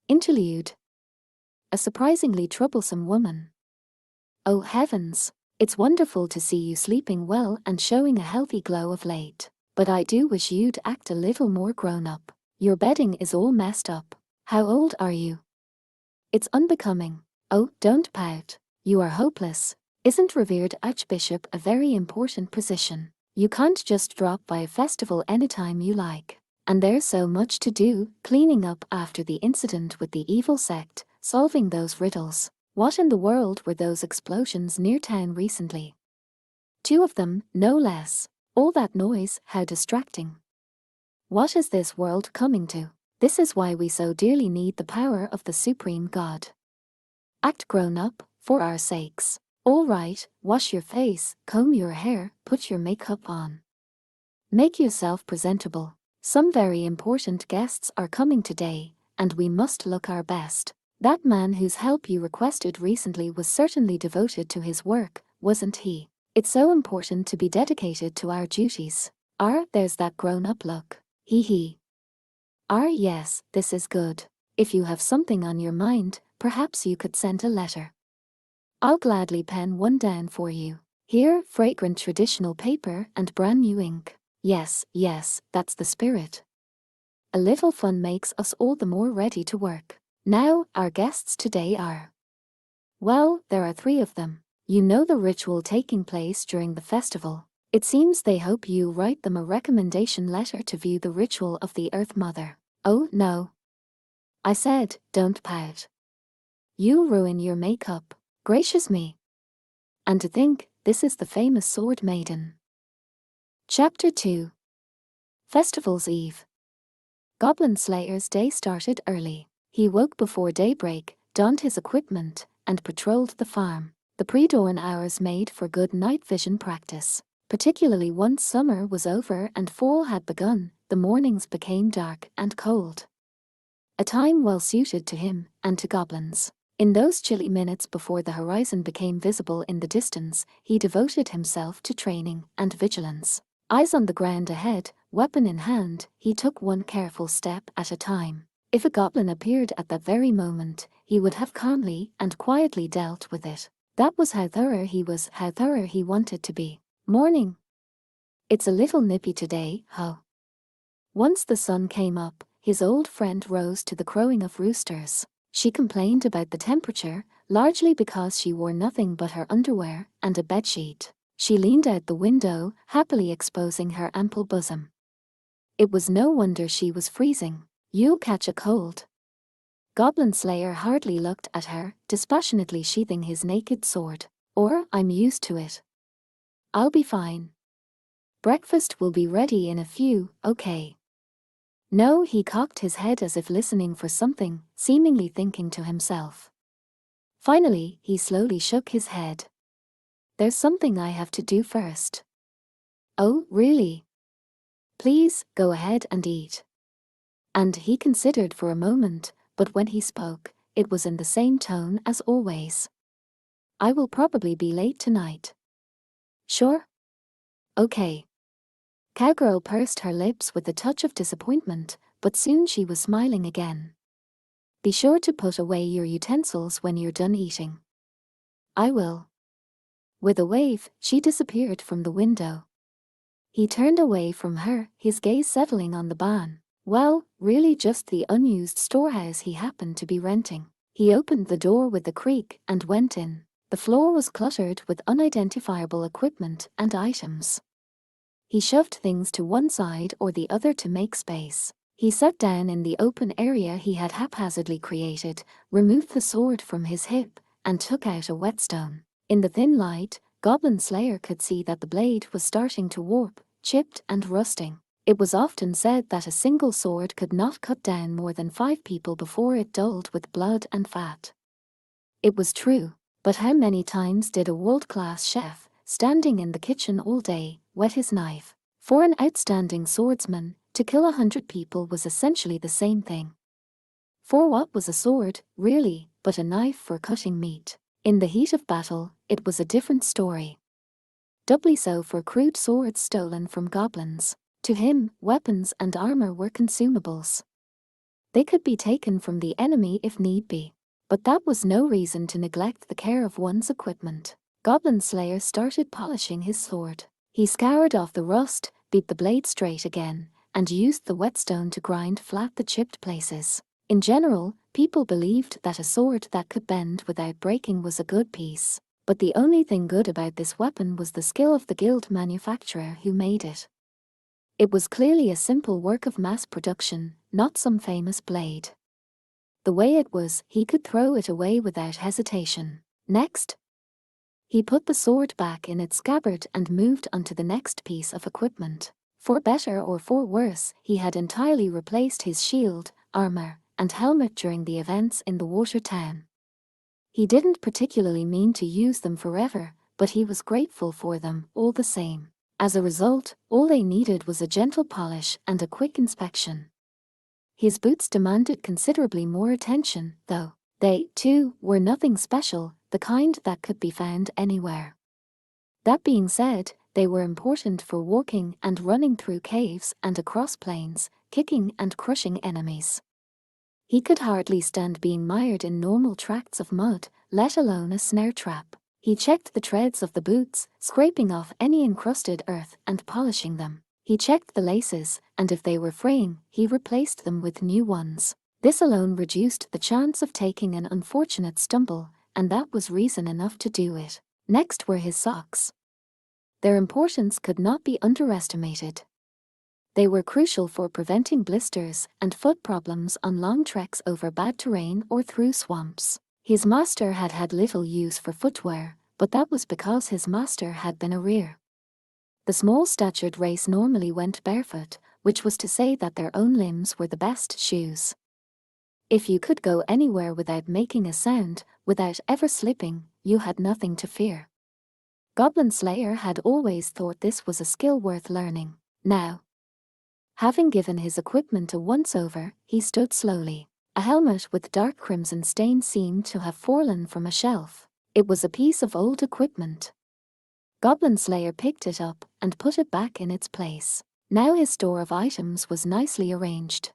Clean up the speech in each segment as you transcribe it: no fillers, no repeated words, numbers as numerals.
Interlude. A surprisingly troublesome woman. Oh heavens! It's wonderful to see you sleeping well and showing a healthy glow of late. But I do wish you'd act a little more grown up. Your bedding is all messed up. How old are you? It's unbecoming. Oh, don't pout. You are hopeless. Isn't revered Archbishop a very important position? You can't just drop by a festival anytime you like. And there's so much to do, cleaning up after the incident with the evil sect, solving those riddles. What in the world were those explosions near town recently? 2 of them, no less. All that noise, how distracting. What is this world coming to? This is why we so dearly need the power of the Supreme God. Act grown up, for our sakes. All right, wash your face, comb your hair, put your makeup on. Make yourself presentable. Some very important guests are coming today, and we must look our best. That man whose help you requested recently was certainly devoted to his work, wasn't he? It's so important to be dedicated to our duties. There's that grown-up look. Hee. Yes, this is good. If you have something on your mind, perhaps you could send a letter. I'll gladly pen one down for you. Here, fragrant traditional paper and brand new ink. Yes, that's the spirit. A little fun makes us all the more ready to work. Now, our guests today are... Well, there are 3 of them. You know the ritual taking place during the festival. It seems they hope you write them a recommendation letter to view the ritual of the Earth Mother. Oh, no. I said, don't pout. You'll ruin your makeup. Gracious me. And to think, this is the famous Sword Maiden. Chapter 2. Festival's Eve. Goblin Slayer's day started early. He woke before daybreak, donned his equipment, and patrolled the farm. The pre-dawn hours made for good night vision practice. Particularly once summer was over and fall had begun, the mornings became dark and cold. A time well suited to him and to goblins. In those chilly minutes before the horizon became visible in the distance, he devoted himself to training and vigilance. Eyes on the ground ahead, weapon in hand, he took one careful step at a time. If a goblin appeared at that very moment, he would have calmly and quietly dealt with it. That was how thorough he was, how thorough he wanted to be. Morning. It's a little nippy today, huh? Once the sun came up, his old friend rose to the crowing of roosters. She complained about the temperature, largely because she wore nothing but her underwear and a bedsheet. She leaned out the window, happily exposing her ample bosom. It was no wonder she was freezing. You'll catch a cold. Goblin Slayer hardly looked at her, dispassionately sheathing his naked sword. I'm used to it. I'll be fine. Breakfast will be ready in a few, okay. No, he cocked his head as if listening for something, seemingly thinking to himself. Finally, he slowly shook his head. There's something I have to do first. Oh, really? Please, go ahead and eat. And he considered for a moment, but when he spoke, it was in the same tone as always. I will probably be late tonight. Sure? Okay. Cowgirl pursed her lips with a touch of disappointment, but soon she was smiling again. Be sure to put away your utensils when you're done eating. I will. With a wave, she disappeared from the window. He turned away from her, his gaze settling on the barn. Well, really just the unused storehouse he happened to be renting. He opened the door with a creak and went in. The floor was cluttered with unidentifiable equipment and items. He shoved things to one side or the other to make space. He sat down in the open area he had haphazardly created, removed the sword from his hip, and took out a whetstone. In the thin light, Goblin Slayer could see that the blade was starting to warp, chipped and rusting. It was often said that a single sword could not cut down more than 5 people before it dulled with blood and fat. It was true, but how many times did a world-class chef, standing in the kitchen all day, whet his knife? For an outstanding swordsman, to kill 100 people was essentially the same thing. For what was a sword, really, but a knife for cutting meat? In the heat of battle, it was a different story. Doubly so for crude swords stolen from goblins. To him, weapons and armor were consumables. They could be taken from the enemy if need be. But that was no reason to neglect the care of one's equipment. Goblin Slayer started polishing his sword. He scoured off the rust, beat the blade straight again, and used the whetstone to grind flat the chipped places. In general, people believed that a sword that could bend without breaking was a good piece. But the only thing good about this weapon was the skill of the guild manufacturer who made it. It was clearly a simple work of mass production, not some famous blade. The way it was, he could throw it away without hesitation. Next, he put the sword back in its scabbard and moved on to the next piece of equipment. For better or for worse, he had entirely replaced his shield, armor, and helmet during the events in the water town. He didn't particularly mean to use them forever, but he was grateful for them all the same. As a result, all they needed was a gentle polish and a quick inspection. His boots demanded considerably more attention, though. They, too, were nothing special, the kind that could be found anywhere. That being said, they were important for walking and running through caves and across plains, kicking and crushing enemies. He could hardly stand being mired in normal tracts of mud, let alone a snare trap. He checked the treads of the boots, scraping off any encrusted earth and polishing them. He checked the laces, and if they were fraying, he replaced them with new ones. This alone reduced the chance of taking an unfortunate stumble, and that was reason enough to do it. Next were his socks. Their importance could not be underestimated. They were crucial for preventing blisters and foot problems on long treks over bad terrain or through swamps. His master had had little use for footwear, but that was because his master had been a rear. The small-statured race normally went barefoot, which was to say that their own limbs were the best shoes. If you could go anywhere without making a sound, without ever slipping, you had nothing to fear. Goblin Slayer had always thought this was a skill worth learning. Now, having given his equipment a once-over, he stood slowly. A helmet with dark crimson stain seemed to have fallen from a shelf. It was a piece of old equipment. Goblin Slayer picked it up and put it back in its place. Now his store of items was nicely arranged.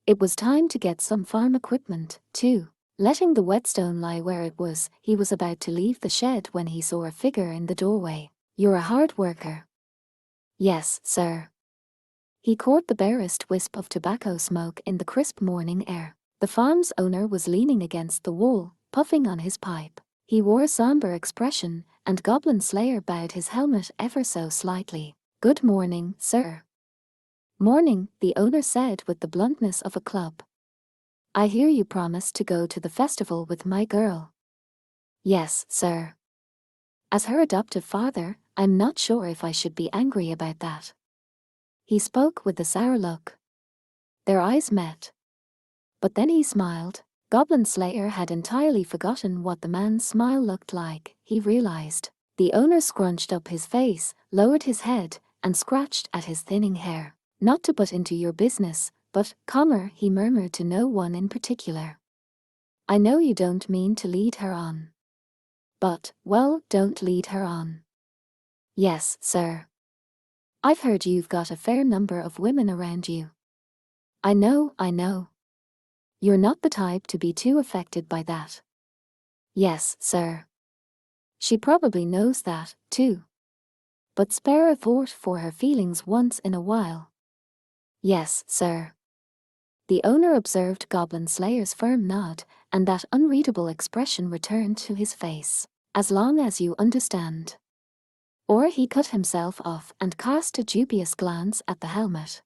It was time to get some farm equipment, too. Letting the whetstone lie where it was, he was about to leave the shed when he saw a figure in the doorway. "You're a hard worker." "Yes, sir." He caught the barest wisp of tobacco smoke in the crisp morning air. The farm's owner was leaning against the wall, puffing on his pipe. He wore a somber expression, and Goblin Slayer bowed his helmet ever so slightly. "Good morning, sir." "Morning," the owner said with the bluntness of a club. "I hear you promised to go to the festival with my girl." "Yes, sir." "As her adoptive father, I'm not sure if I should be angry about that." He spoke with a sour look. Their eyes met. But then he smiled. Goblin Slayer had entirely forgotten what the man's smile looked like, he realized. The owner scrunched up his face, lowered his head, and scratched at his thinning hair. "Not to butt into your business, but, he murmured to no one in particular. "I know you don't mean to lead her on. But, well, don't lead her on." "Yes, sir. I've heard you've got a fair number of women around you." I know. You're not the type to be too affected by that." "Yes, sir. She probably knows that, too. But spare a thought for her feelings once in a while." "Yes, sir." The owner observed Goblin Slayer's firm nod, and that unreadable expression returned to his face. "As long as you understand." Or he cut himself off and cast a dubious glance at the helmet.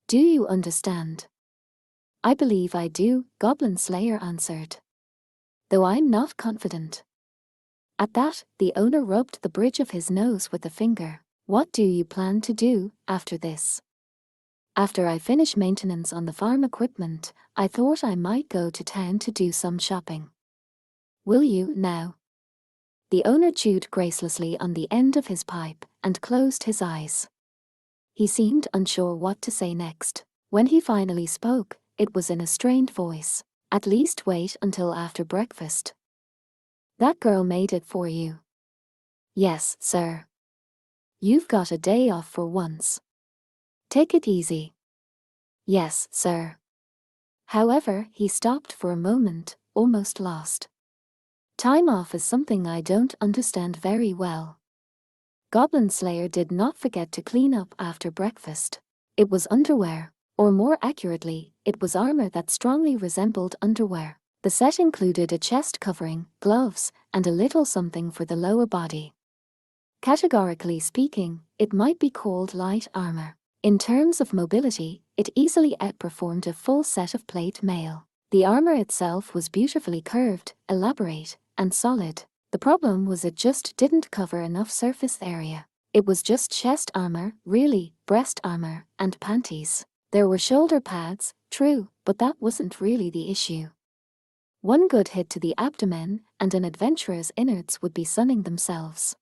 "Do you understand?" "I believe I do," Goblin Slayer answered. "Though I'm not confident." At that, the owner rubbed the bridge of his nose with a finger. "What do you plan to do after this?" "After I finish maintenance on the farm equipment, I thought I might go to town to do some shopping." "Will you now?" The owner chewed gracelessly on the end of his pipe and closed his eyes. He seemed unsure what to say next. When he finally spoke, it was in a strained voice. "At least wait until after breakfast." "That girl made it for you?" "Yes, sir." "You've got a day off for once. Take it easy." "Yes, sir." However, he stopped for a moment, almost lost. Time off is something I don't understand very well. Goblin Slayer did not forget to clean up after breakfast. It was underwear, or more accurately, it was armor that strongly resembled underwear. The set included a chest covering, gloves, and a little something for the lower body. Categorically speaking, it might be called light armor. In terms of mobility, it easily outperformed a full set of plate mail. The armor itself was beautifully curved, elaborate, and solid. The problem was it just didn't cover enough surface area. It was just chest armor, really, breast armor, and panties. There were shoulder pads, true, but that wasn't really the issue. One good hit to the abdomen, and an adventurer's innards would be sunning themselves.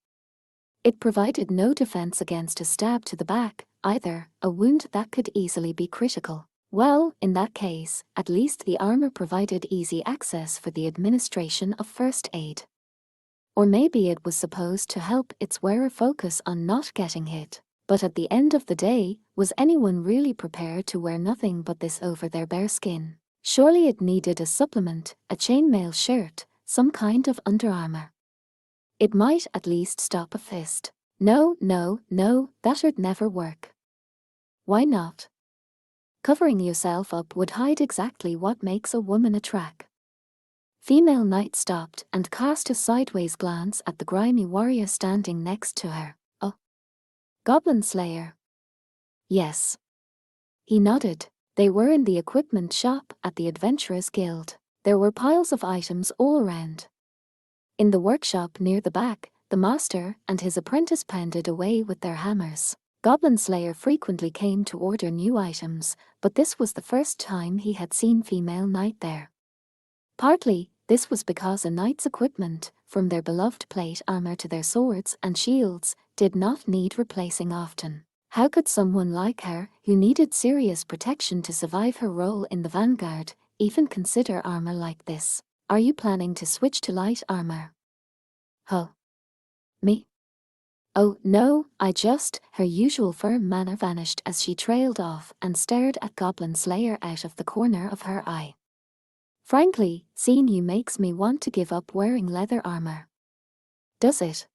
It provided no defense against a stab to the back, either, a wound that could easily be critical. Well, in that case, at least the armor provided easy access for the administration of first aid. Or maybe it was supposed to help its wearer focus on not getting hit. But at the end of the day, was anyone really prepared to wear nothing but this over their bare skin? Surely it needed a supplement, a chainmail shirt, some kind of underarmor. It might at least stop a fist. No, that'd never work. Why not? Covering yourself up would hide exactly what makes a woman attract. Female Knight stopped and cast a sideways glance at the grimy warrior standing next to her. Oh. Goblin Slayer. Yes. He nodded. They were in the equipment shop at the Adventurers Guild. There were piles of items all around. In the workshop near the back, the master and his apprentice pounded away with their hammers. Goblin Slayer frequently came to order new items, but this was the first time he had seen Female Knight there. Partly, this was because a knight's equipment, from their beloved plate armor to their swords and shields, did not need replacing often. How could someone like her, who needed serious protection to survive her role in the vanguard, even consider armor like this? Are you planning to switch to light armor? Huh? Me? Oh, no, her usual firm manner vanished as she trailed off and stared at Goblin Slayer out of the corner of her eye. Frankly, seeing you makes me want to give up wearing leather armor. Does it?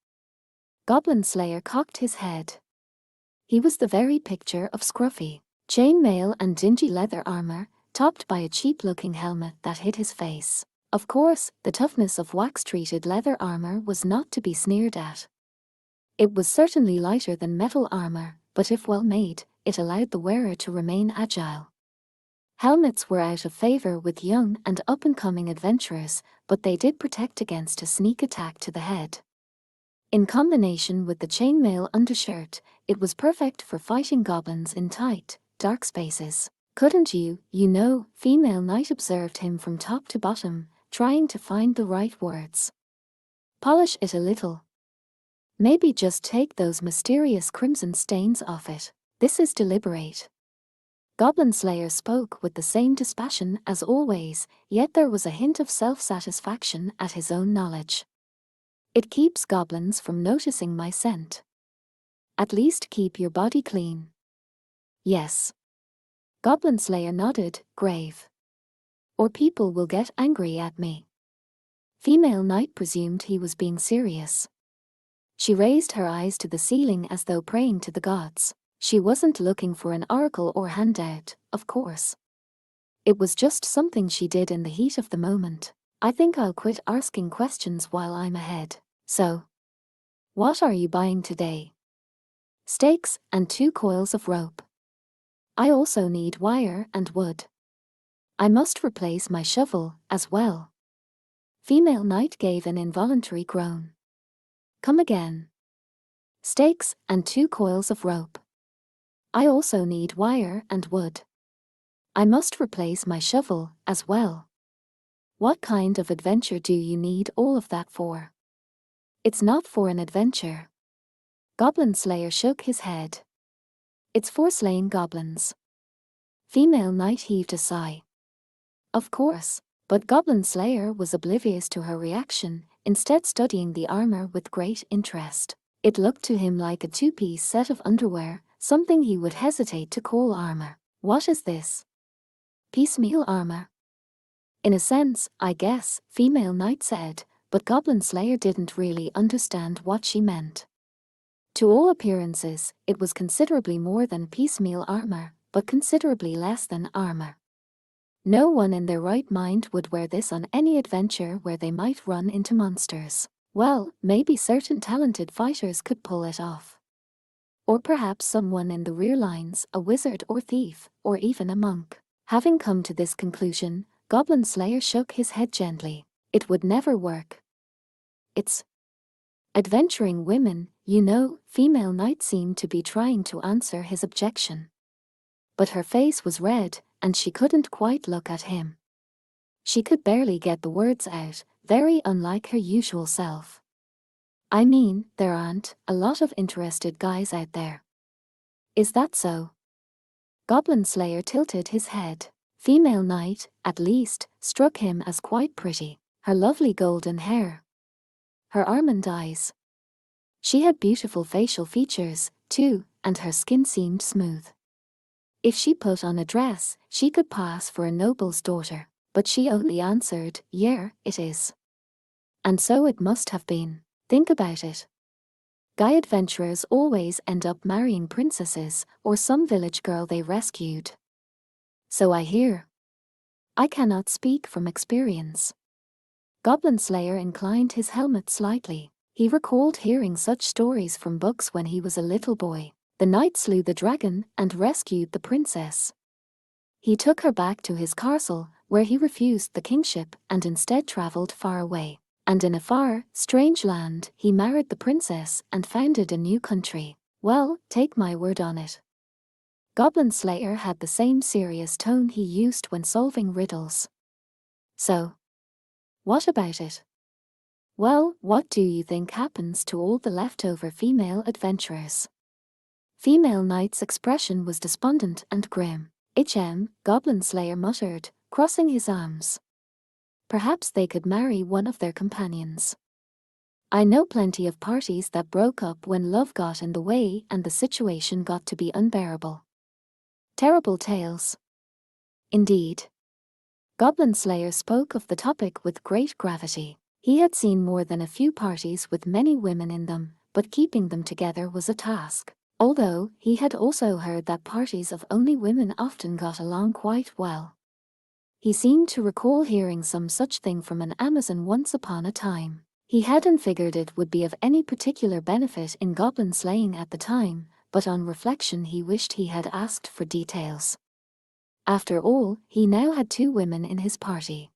Goblin Slayer cocked his head. He was the very picture of scruffy chainmail and dingy leather armor, topped by a cheap-looking helmet that hid his face. Of course, the toughness of wax-treated leather armor was not to be sneered at. It was certainly lighter than metal armor, but if well made, it allowed the wearer to remain agile. Helmets were out of favor with young and up-and-coming adventurers, but they did protect against a sneak attack to the head. In combination with the chainmail undershirt, it was perfect for fighting goblins in tight, dark spaces. Couldn't you, Female Knight observed him from top to bottom, trying to find the right words. Polish it a little. Maybe just take those mysterious crimson stains off it. This is deliberate. Goblin Slayer spoke with the same dispassion as always, yet there was a hint of self-satisfaction at his own knowledge. It keeps goblins from noticing my scent. At least keep your body clean. Yes. Goblin Slayer nodded, grave. Or people will get angry at me. Female Knight presumed he was being serious. She raised her eyes to the ceiling as though praying to the gods. She wasn't looking for an oracle or handout, of course. It was just something she did in the heat of the moment. I think I'll quit asking questions while I'm ahead. So, what are you buying today? Stakes and 2 coils of rope. I also need wire and wood. I must replace my shovel as well. Female Knight gave an involuntary groan. Come again. Stakes and 2 coils of rope. I also need wire and wood. I must replace my shovel as well. What kind of adventure do you need all of that for? It's not for an adventure. Goblin Slayer shook his head. It's for slaying goblins. Female Knight heaved a sigh. Of course, but Goblin Slayer was oblivious to her reaction, instead studying the armor with great interest. It looked to him like a 2-piece set of underwear, something he would hesitate to call armor. What is this? Piecemeal armor. In a sense, I guess, female knight said, but Goblin Slayer didn't really understand what she meant. To all appearances, it was considerably more than piecemeal armor, but considerably less than armor. No one in their right mind would wear this on any adventure where they might run into monsters. Well, maybe certain talented fighters could pull it off. Or perhaps someone in the rear lines, a wizard or thief, or even a monk. Having come to this conclusion, Goblin Slayer shook his head gently. It would never work. It's adventuring women, you know. Female knight seemed to be trying to answer his objection. But her face was red, and she couldn't quite look at him. She could barely get the words out, very unlike her usual self. I mean, there aren't a lot of interested guys out there. Is that so? Goblin Slayer tilted his head. Female knight, at least, struck him as quite pretty. Her lovely golden hair. Her almond eyes. She had beautiful facial features, too, and her skin seemed smooth. If she put on a dress, she could pass for a noble's daughter, but she only answered, "Yeah, it is." And so it must have been. Think about it. Guy adventurers always end up marrying princesses or some village girl they rescued. So I hear. I cannot speak from experience. Goblin Slayer inclined his helmet slightly. He recalled hearing such stories from books when he was a little boy. The knight slew the dragon and rescued the princess. He took her back to his castle, where he refused the kingship and instead traveled far away. And in a far, strange land, he married the princess and founded a new country. Well, take my word on it. Goblin Slayer had the same serious tone he used when solving riddles. So, what about it? Well, what do you think happens to all the leftover female adventurers? Female knight's expression was despondent and grim. Goblin Slayer muttered, crossing his arms. Perhaps they could marry one of their companions. I know plenty of parties that broke up when love got in the way and the situation got to be unbearable. Terrible tales. Indeed. Goblin Slayer spoke of the topic with great gravity. He had seen more than a few parties with many women in them, but keeping them together was a task. Although, he had also heard that parties of only women often got along quite well. He seemed to recall hearing some such thing from an Amazon once upon a time. He hadn't figured it would be of any particular benefit in goblin slaying at the time, but on reflection he wished he had asked for details. After all, he now had 2 women in his party.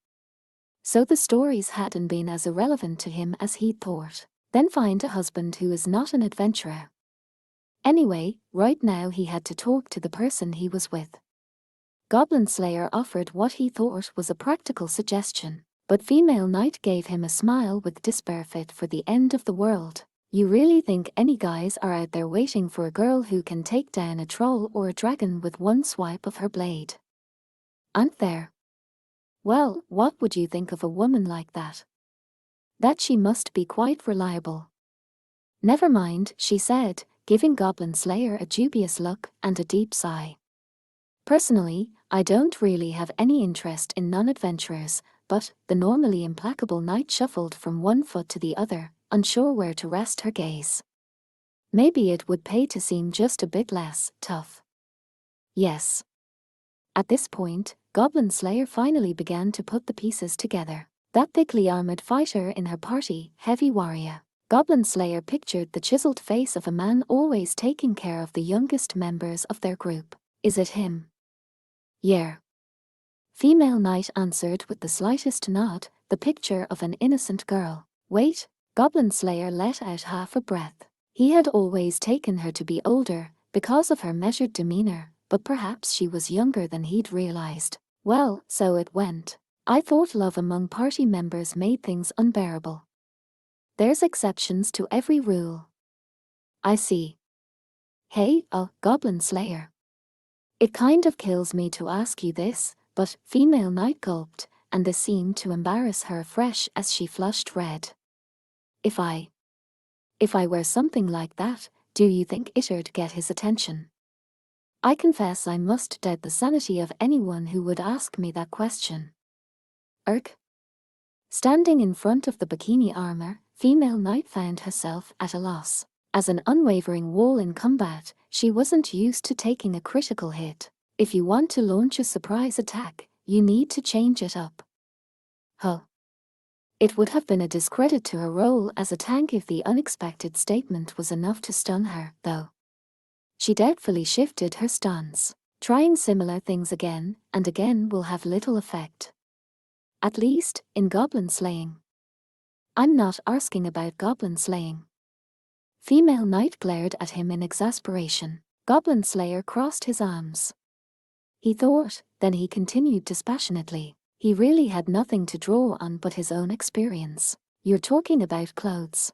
So the stories hadn't been as irrelevant to him as he'd thought. Then find a husband who is not an adventurer. Anyway, right now he had to talk to the person he was with. Goblin Slayer offered what he thought was a practical suggestion, but female knight gave him a smile with despair fit for the end of the world. You really think any guys are out there waiting for a girl who can take down a troll or a dragon with one swipe of her blade? Aren't there? Well, what would you think of a woman like that? That she must be quite reliable. Never mind, she said, giving Goblin Slayer a dubious look and a deep sigh. Personally, I don't really have any interest in non-adventurers, but the normally implacable knight shuffled from one foot to the other, unsure where to rest her gaze. Maybe it would pay to seem just a bit less tough. Yes. At this point, Goblin Slayer finally began to put the pieces together. That thickly armored fighter in her party, heavy warrior. Goblin Slayer pictured the chiseled face of a man always taking care of the youngest members of their group. Is it him? Yeah. Female knight answered with the slightest nod, the picture of an innocent girl. Wait, Goblin Slayer let out half a breath. He had always taken her to be older, because of her measured demeanor, but perhaps she was younger than he'd realized. Well, so it went. I thought love among party members made things unbearable. There's exceptions to every rule. I see. Hey, Goblin Slayer. It kind of kills me to ask you this, but female knight gulped, and this seemed to embarrass her afresh as she flushed red. If I wear something like that, do you think it'd get his attention? I confess I must doubt the sanity of anyone who would ask me that question. Irk. Standing in front of the bikini armor, female knight found herself at a loss. As an unwavering wall in combat, she wasn't used to taking a critical hit. If you want to launch a surprise attack, you need to change it up. Huh. It would have been a discredit to her role as a tank if the unexpected statement was enough to stun her, though. She doubtfully shifted her stance. Trying similar things again and again will have little effect. At least, in goblin slaying. I'm not asking about goblin slaying. Female knight glared at him in exasperation. Goblin slayer crossed his arms. He thought, then he continued dispassionately. He really had nothing to draw on but his own experience. You're talking about clothes.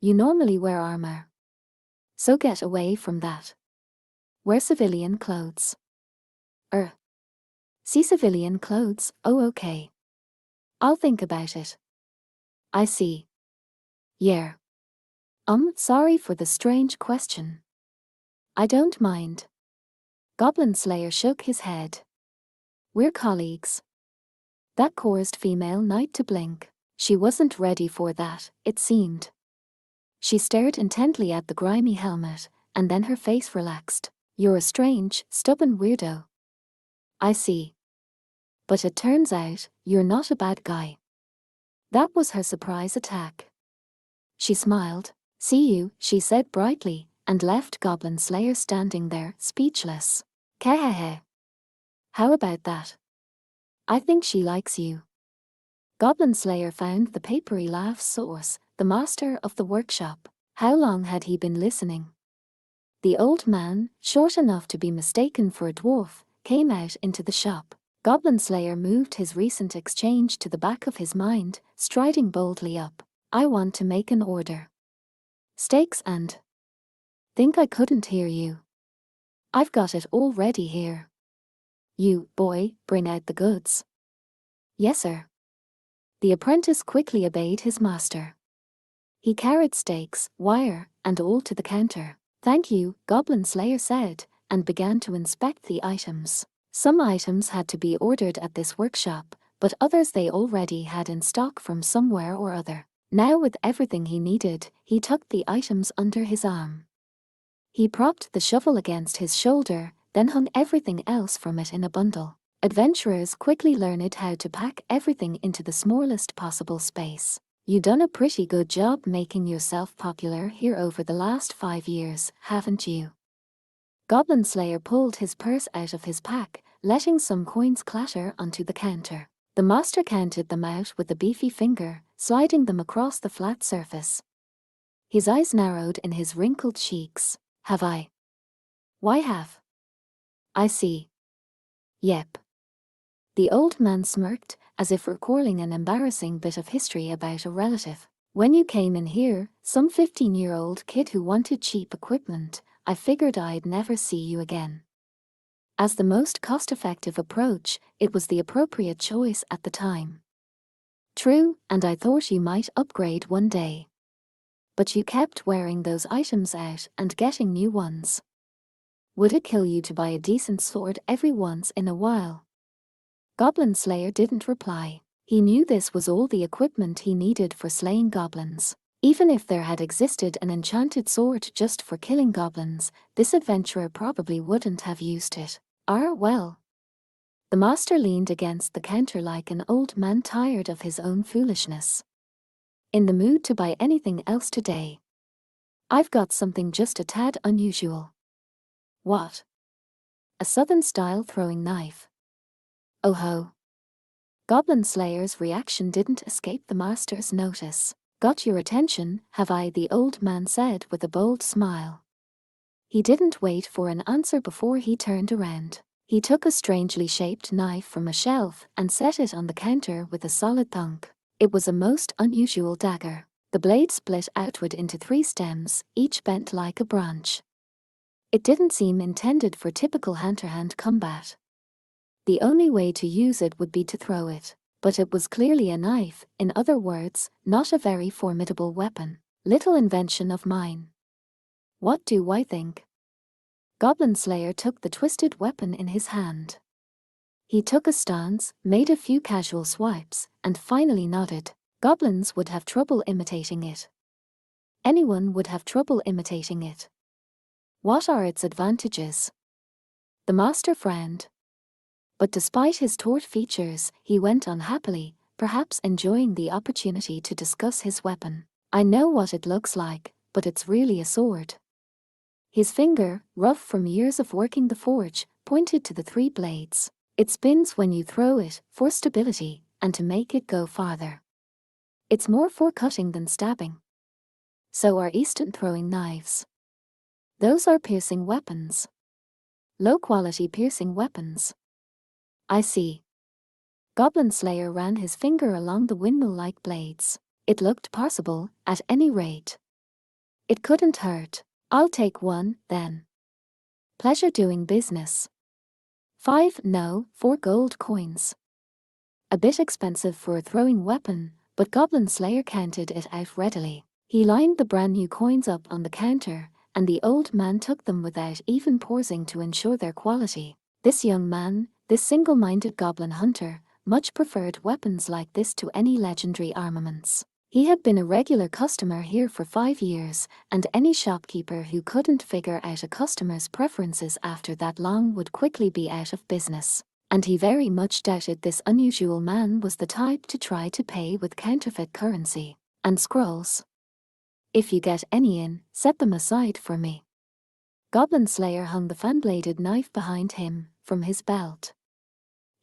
You normally wear armor. So get away from that. Wear civilian clothes. See civilian clothes, oh okay. I'll think about it. I see. Yeah. Sorry for the strange question. I don't mind. Goblin Slayer shook his head. We're colleagues. That caused female knight to blink. She wasn't ready for that, it seemed. She stared intently at the grimy helmet, and then her face relaxed. You're a strange, stubborn weirdo. I see. But it turns out, you're not a bad guy. That was her surprise attack. She smiled. See you, she said brightly, and left Goblin Slayer standing there, speechless. Kehehe. How about that? I think she likes you. Goblin Slayer found the papery laugh source, the master of the workshop. How long had he been listening? The old man, short enough to be mistaken for a dwarf, came out into the shop. Goblin Slayer moved his recent exchange to the back of his mind, striding boldly up. I want to make an order. Steaks and... Think I couldn't hear you. I've got it all ready here. You, boy, bring out the goods. Yes, sir. The apprentice quickly obeyed his master. He carried steaks, wire, and all to the counter. Thank you, Goblin Slayer said, and began to inspect the items. Some items had to be ordered at this workshop, but others they already had in stock from somewhere or other. Now with everything he needed, he tucked the items under his arm. He propped the shovel against his shoulder, then hung everything else from it in a bundle. Adventurers quickly learned how to pack everything into the smallest possible space. You done a pretty good job making yourself popular here over the last 5 years, haven't you? Goblin Slayer pulled his purse out of his pack, letting some coins clatter onto the counter. The master counted them out with a beefy finger, sliding them across the flat surface. His eyes narrowed in his wrinkled cheeks. Have I? Why have? I see. Yep. The old man smirked, as if recalling an embarrassing bit of history about a relative. When you came in here, some 15-year-old kid who wanted cheap equipment, I figured I'd never see you again. As the most cost-effective approach, it was the appropriate choice at the time. True, and I thought you might upgrade one day. But you kept wearing those items out and getting new ones. Would it kill you to buy a decent sword every once in a while? Goblin Slayer didn't reply. He knew this was all the equipment he needed for slaying goblins. Even if there had existed an enchanted sword just for killing goblins, this adventurer probably wouldn't have used it. Well. The master leaned against the counter like an old man tired of his own foolishness. In the mood to buy anything else today. I've got something just a tad unusual. What? A southern-style throwing knife. Oh ho. Goblin Slayer's reaction didn't escape the master's notice. Got your attention, have I? The old man said with a bold smile. He didn't wait for an answer before he turned around. He took a strangely shaped knife from a shelf and set it on the counter with a solid thunk. It was a most unusual dagger. The blade split outward into 3 stems, each bent like a branch. It didn't seem intended for typical hand-to-hand combat. The only way to use it would be to throw it. But it was clearly a knife, in other words, not a very formidable weapon. Little invention of mine. What do I think? Goblin Slayer took the twisted weapon in his hand. He took a stance, made a few casual swipes, and finally nodded. Goblins would have trouble imitating it. Anyone would have trouble imitating it. What are its advantages? The master frowned. But despite his taut features, he went on happily, perhaps enjoying the opportunity to discuss his weapon. I know what it looks like, but it's really a sword. His finger, rough from years of working the forge, pointed to the 3 blades. It spins when you throw it, for stability, and to make it go farther. It's more for cutting than stabbing. So are Eastern throwing knives. Those are piercing weapons. Low-quality piercing weapons. I see. Goblin Slayer ran his finger along the windmill-like blades. It looked passable, at any rate. It couldn't hurt. I'll take one, then. Pleasure doing business. 5, no, 4 gold coins. A bit expensive for a throwing weapon, but Goblin Slayer counted it out readily. He lined the brand new coins up on the counter, and the old man took them without even pausing to ensure their quality. This young man, this single-minded goblin hunter, much preferred weapons like this to any legendary armaments. He had been a regular customer here for 5 years, and any shopkeeper who couldn't figure out a customer's preferences after that long would quickly be out of business. And he very much doubted this unusual man was the type to try to pay with counterfeit currency and scrolls. If you get any in, set them aside for me. Goblin Slayer hung the fan-bladed knife behind him, from his belt.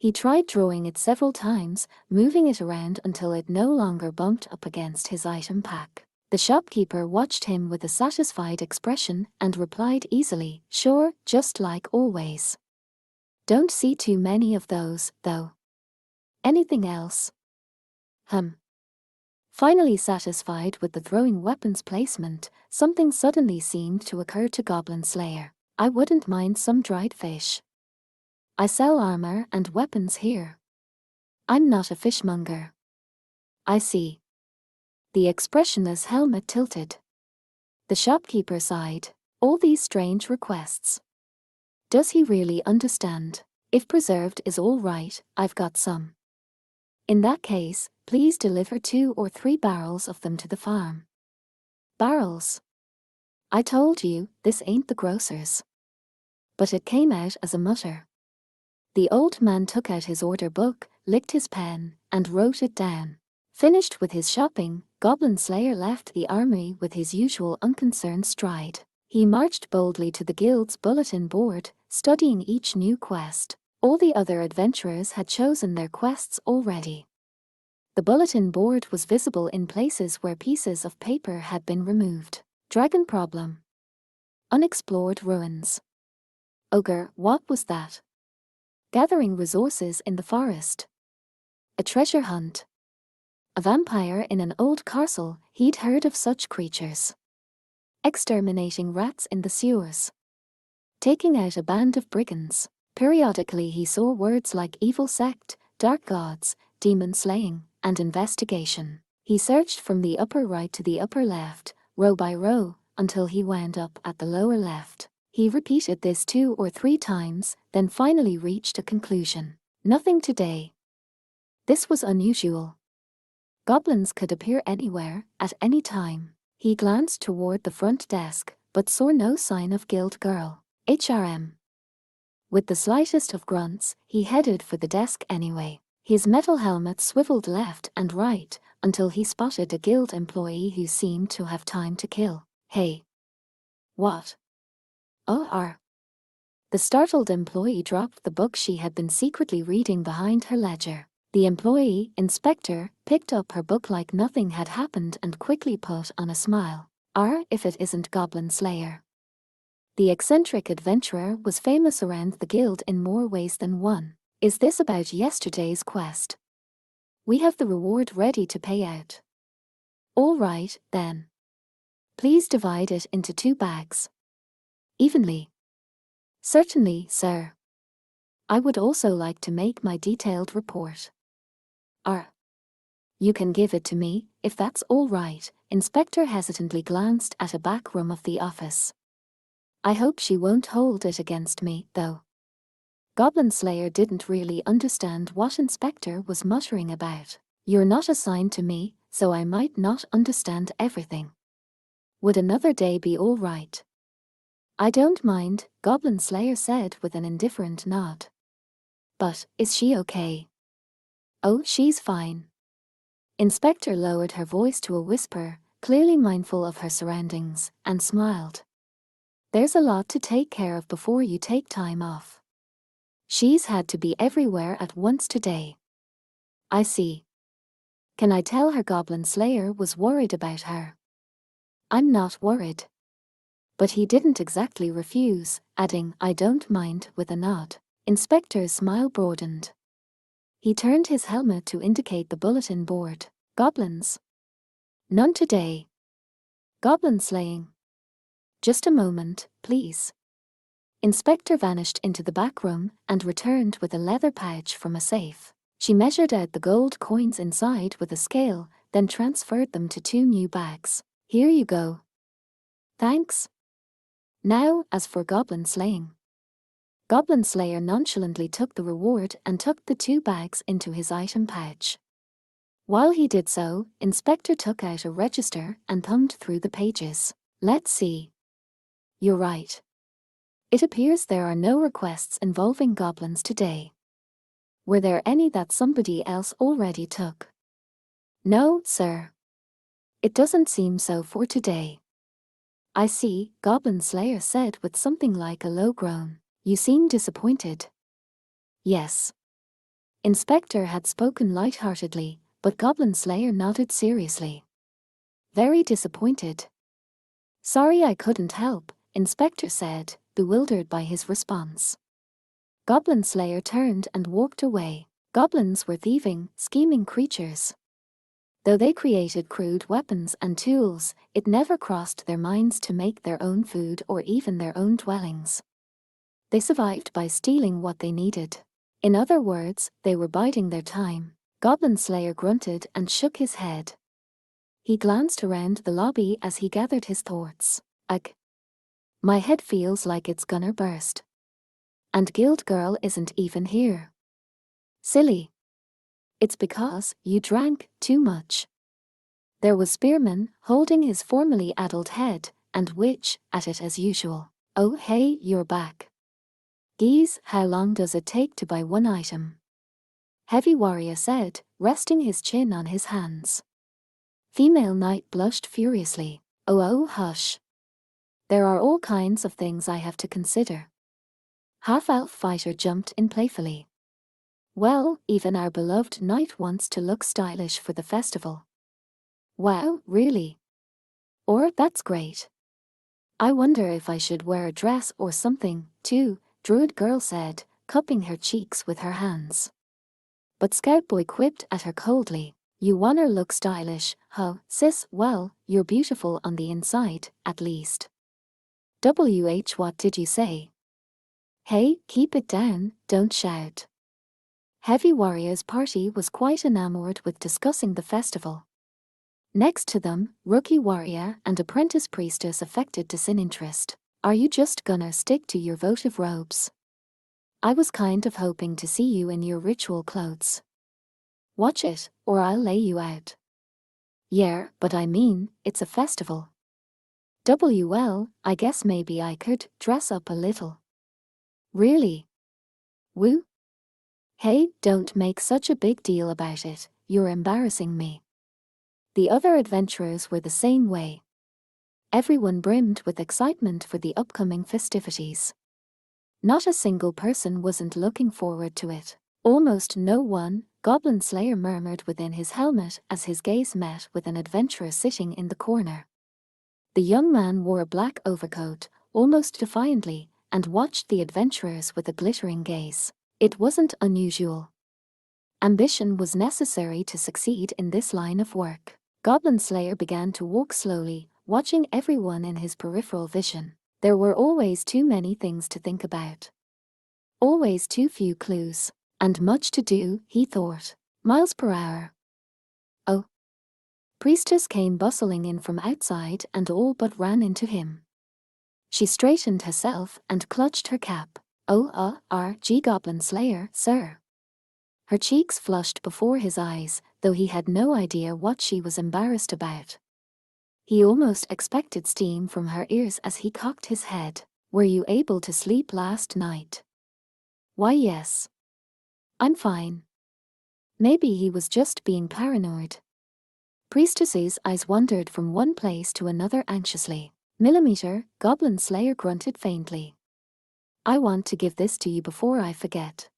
He tried drawing it several times, moving it around until it no longer bumped up against his item pack. The shopkeeper watched him with a satisfied expression and replied easily, "Sure, just like always. Don't see too many of those, though. Anything else?" Finally satisfied with the throwing weapons placement, something suddenly seemed to occur to Goblin Slayer. "I wouldn't mind some dried fish. I sell armor and weapons here. I'm not a fishmonger." "I see." The expressionless helmet tilted. The shopkeeper sighed. All these strange requests. Does he really understand? If preserved is all right, I've got some. In that case, please deliver 2 or 3 barrels of them to the farm. Barrels? I told you, this ain't the grocer's. But it came out as a mutter. The old man took out his order book, licked his pen, and wrote it down. Finished with his shopping, Goblin Slayer left the armory with his usual unconcerned stride. He marched boldly to the guild's bulletin board, studying each new quest. All the other adventurers had chosen their quests already. The bulletin board was visible in places where pieces of paper had been removed. Dragon problem. Unexplored ruins. Ogre, what was that? Gathering resources in the forest. A treasure hunt. A vampire in an old castle, he'd heard of such creatures. Exterminating rats in the sewers. Taking out a band of brigands. Periodically he saw words like evil sect, dark gods, demon slaying, and investigation. He searched from the upper right to the upper left, row by row, until he wound up at the lower left. He repeated this 2 or 3 times, then finally reached a conclusion. Nothing today. This was unusual. Goblins could appear anywhere, at any time. He glanced toward the front desk, but saw no sign of Guild Girl. HRM. With the slightest of grunts, he headed for the desk anyway. His metal helmet swiveled left and right, until he spotted a guild employee who seemed to have time to kill. "Hey. What?" The startled employee dropped the book she had been secretly reading behind her ledger. The employee, Inspector, picked up her book like nothing had happened and quickly put on a smile. If it isn't Goblin Slayer. The eccentric adventurer was famous around the guild in more ways than one. Is this about yesterday's quest? We have the reward ready to pay out. All right, then. Please divide it into 2 bags. Evenly. Certainly, sir. I would also like to make my detailed report. You can give it to me, if that's all right. Inspector hesitantly glanced at a back room of the office. I hope she won't hold it against me, though. Goblin Slayer didn't really understand what Inspector was muttering about. You're not assigned to me, so I might not understand everything. Would another day be all right? I don't mind, Goblin Slayer said with an indifferent nod. But, is she okay? Oh, she's fine. Inspector lowered her voice to a whisper, clearly mindful of her surroundings, and smiled. There's a lot to take care of before you take time off. She's had to be everywhere at once today. I see. Can I tell her Goblin Slayer was worried about her? I'm not worried. But he didn't exactly refuse, adding, I don't mind, with a nod. Inspector's smile broadened. He turned his helmet to indicate the bulletin board. Goblins. None today. Goblin slaying. Just a moment, please. Inspector vanished into the back room and returned with a leather pouch from a safe. She measured out the gold coins inside with a scale, then transferred them to 2 new bags. Here you go. Thanks. Now, as for Goblin slaying. Goblin Slayer nonchalantly took the reward and tucked the 2 bags into his item pouch. While he did so, Inspector took out a register and thumbed through the pages. Let's see. You're right. It appears there are no requests involving goblins today. Were there any that somebody else already took? No, sir. It doesn't seem so for today. I see, Goblin Slayer said with something like a low groan. You seem disappointed. Yes. Inspector had spoken light-heartedly, but Goblin Slayer nodded seriously. Very disappointed. Sorry I couldn't help, Inspector said, bewildered by his response. Goblin Slayer turned and walked away. Goblins were thieving, scheming creatures. Though they created crude weapons and tools, it never crossed their minds to make their own food or even their own dwellings. They survived by stealing what they needed. In other words, they were biding their time. Goblin Slayer grunted and shook his head. He glanced around the lobby as he gathered his thoughts. Ugh. My head feels like it's gonna burst. And Guild Girl isn't even here. Silly. It's because you drank too much. There was Spearman, holding his formerly addled head, and Witch, at it as usual. Oh hey, you're back. Geez, how long does it take to buy 1 item? Heavy Warrior said, resting his chin on his hands. Female Knight blushed furiously. Oh, hush. There are all kinds of things I have to consider. Half-elf fighter jumped in playfully. Well, even our beloved knight wants to look stylish for the festival. Wow, really? Or, that's great. I wonder if I should wear a dress or something, too, Druid Girl said, cupping her cheeks with her hands. But Scoutboy quipped at her coldly. You wanna look stylish, huh, sis? Well, you're beautiful on the inside, at least. What did you say? Hey, keep it down, don't shout. Heavy Warrior's party was quite enamored with discussing the festival. Next to them, Rookie Warrior and Apprentice Priestess affected disinterest. Are you just gonna stick to your votive robes? I was kind of hoping to see you in your ritual clothes. Watch it, or I'll lay you out. Yeah, but I mean, it's a festival. I guess maybe I could dress up a little. Really? Woo? Hey, don't make such a big deal about it, you're embarrassing me. The other adventurers were the same way. Everyone brimmed with excitement for the upcoming festivities. Not a single person wasn't looking forward to it. Almost no one, Goblin Slayer murmured within his helmet as his gaze met with an adventurer sitting in the corner. The young man wore a black overcoat, almost defiantly, and watched the adventurers with a glittering gaze. It wasn't unusual. Ambition was necessary to succeed in this line of work. Goblin Slayer began to walk slowly, watching everyone in his peripheral vision. There were always too many things to think about. Always too few clues. And much to do, he thought. Miles per hour. Oh. Priestess came bustling in from outside and all but ran into him. She straightened herself and clutched her cap. O-R-G Goblin Slayer, sir. Her cheeks flushed before his eyes, though he had no idea what she was embarrassed about. He almost expected steam from her ears as he cocked his head. Were you able to sleep last night? Why, yes. I'm fine. Maybe he was just being paranoid. Priestess's eyes wandered from one place to another anxiously. Millimeter, Goblin Slayer grunted faintly. I want to give this to you before I forget.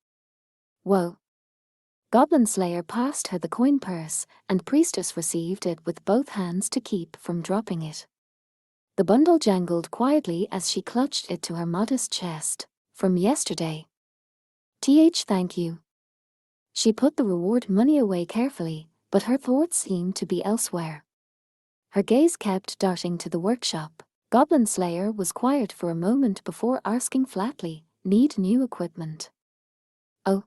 Whoa. Goblin Slayer passed her the coin purse, and Priestess received it with both hands to keep from dropping it. The bundle jangled quietly as she clutched it to her modest chest. From yesterday. Thank you. She put the reward money away carefully, but her thoughts seemed to be elsewhere. Her gaze kept darting to the workshop. Goblin Slayer was quiet for a moment before asking flatly, need new equipment. Oh.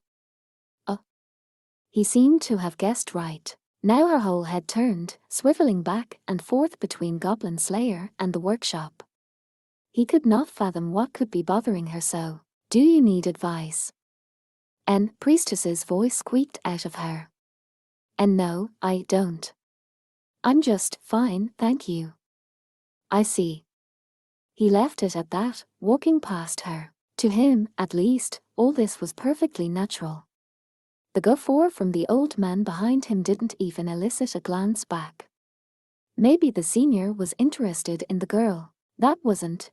He seemed to have guessed right. Now her whole head turned, swiveling back and forth between Goblin Slayer and the workshop. He could not fathom what could be bothering her so. Do you need advice? Priestess's voice squeaked out of her. And no, I don't. I'm just fine, thank you. I see. He left it at that, walking past her. To him, at least, all this was perfectly natural. The guffaw from the old man behind him didn't even elicit a glance back. Maybe the senior was interested in the girl. That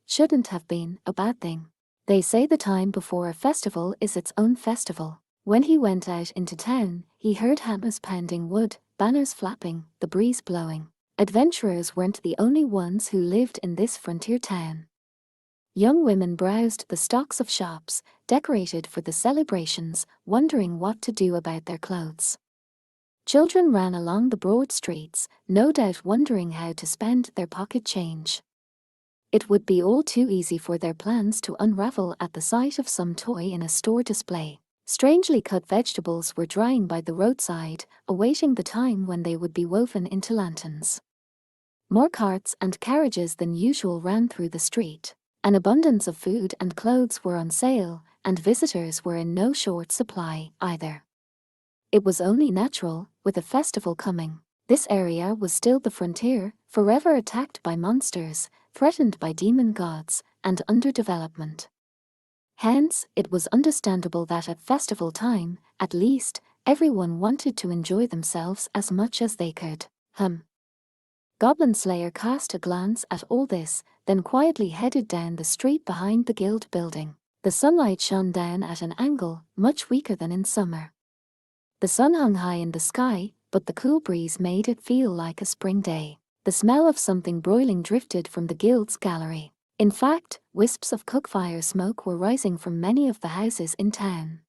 shouldn't have been, a bad thing. They say the time before a festival is its own festival. When he went out into town, he heard hammers pounding wood, banners flapping, the breeze blowing. Adventurers weren't the only ones who lived in this frontier town. Young women browsed the stocks of shops, decorated for the celebrations, wondering what to do about their clothes. Children ran along the broad streets, no doubt wondering how to spend their pocket change. It would be all too easy for their plans to unravel at the sight of some toy in a store display. Strangely cut vegetables were drying by the roadside, awaiting the time when they would be woven into lanterns. More carts and carriages than usual ran through the street. An abundance of food and clothes were on sale, and visitors were in no short supply, either. It was only natural, with a festival coming. This area was still the frontier, forever attacked by monsters, threatened by demon gods, and underdevelopment. Hence, it was understandable that at festival time, at least, everyone wanted to enjoy themselves as much as they could. Goblin Slayer cast a glance at all this, then quietly headed down the street behind the guild building. The sunlight shone down at an angle, much weaker than in summer. The sun hung high in the sky, but the cool breeze made it feel like a spring day. The smell of something broiling drifted from the guild's gallery. In fact, wisps of cookfire smoke were rising from many of the houses in town.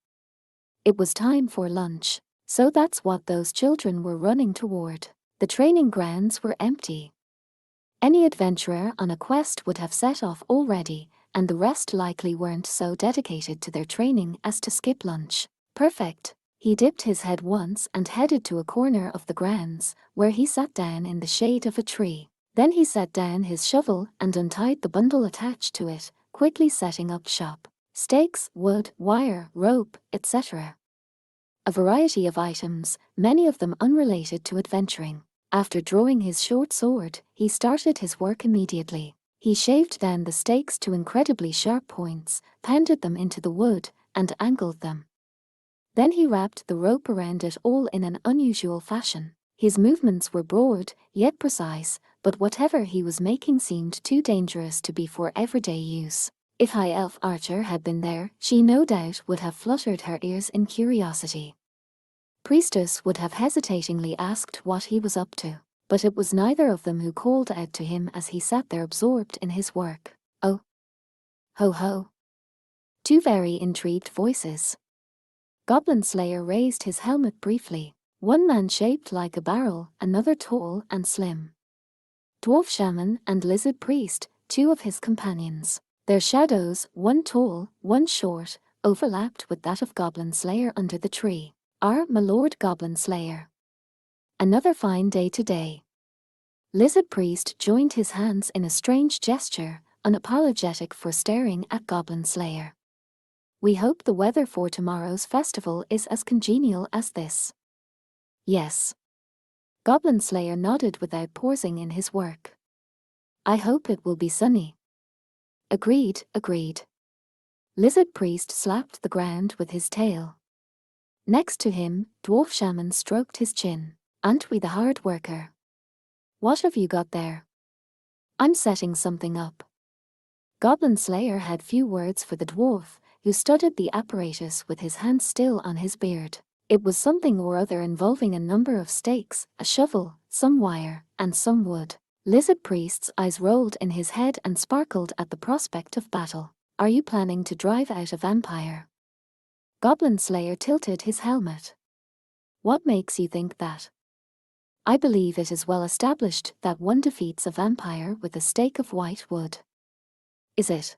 It was time for lunch, so that's what those children were running toward. The training grounds were empty. Any adventurer on a quest would have set off already, and the rest likely weren't so dedicated to their training as to skip lunch. Perfect. He dipped his head once and headed to a corner of the grounds, where he sat down in the shade of a tree. Then he set down his shovel and untied the bundle attached to it, quickly setting up shop. Stakes, wood, wire, rope, etc. A variety of items, many of them unrelated to adventuring. After drawing his short sword, he started his work immediately. He shaved down the stakes to incredibly sharp points, pounded them into the wood, and angled them. Then he wrapped the rope around it all in an unusual fashion. His movements were broad, yet precise, but whatever he was making seemed too dangerous to be for everyday use. If High Elf Archer had been there, she no doubt would have fluttered her ears in curiosity. Priestess would have hesitatingly asked what he was up to, but it was neither of them who called out to him as he sat there absorbed in his work. Oh. Ho ho. Two very intrigued voices. Goblin Slayer raised his helmet briefly. One man shaped like a barrel, another tall and slim. Dwarf Shaman and Lizard Priest, two of his companions. Their shadows, one tall, one short, overlapped with that of Goblin Slayer under the tree. My Lord Goblin Slayer. Another fine day today. Lizard Priest joined his hands in a strange gesture, unapologetic for staring at Goblin Slayer. "We hope the weather for tomorrow's festival is as congenial as this." "Yes." Goblin Slayer nodded without pausing in his work. "I hope it will be sunny." "Agreed, agreed." Lizard Priest slapped the ground with his tail. Next to him, Dwarf Shaman stroked his chin. "Aren't we the hard worker?" "What have you got there?" "I'm setting something up." Goblin Slayer had few words for the dwarf, who studied the apparatus with his hand still on his beard. It was something or other involving a number of stakes, a shovel, some wire, and some wood. Lizard Priest's eyes rolled in his head and sparkled at the prospect of battle. "Are you planning to drive out a vampire?" Goblin Slayer tilted his helmet. "What makes you think that?" "I believe it is well established that one defeats a vampire with a stake of white wood." "Is it?"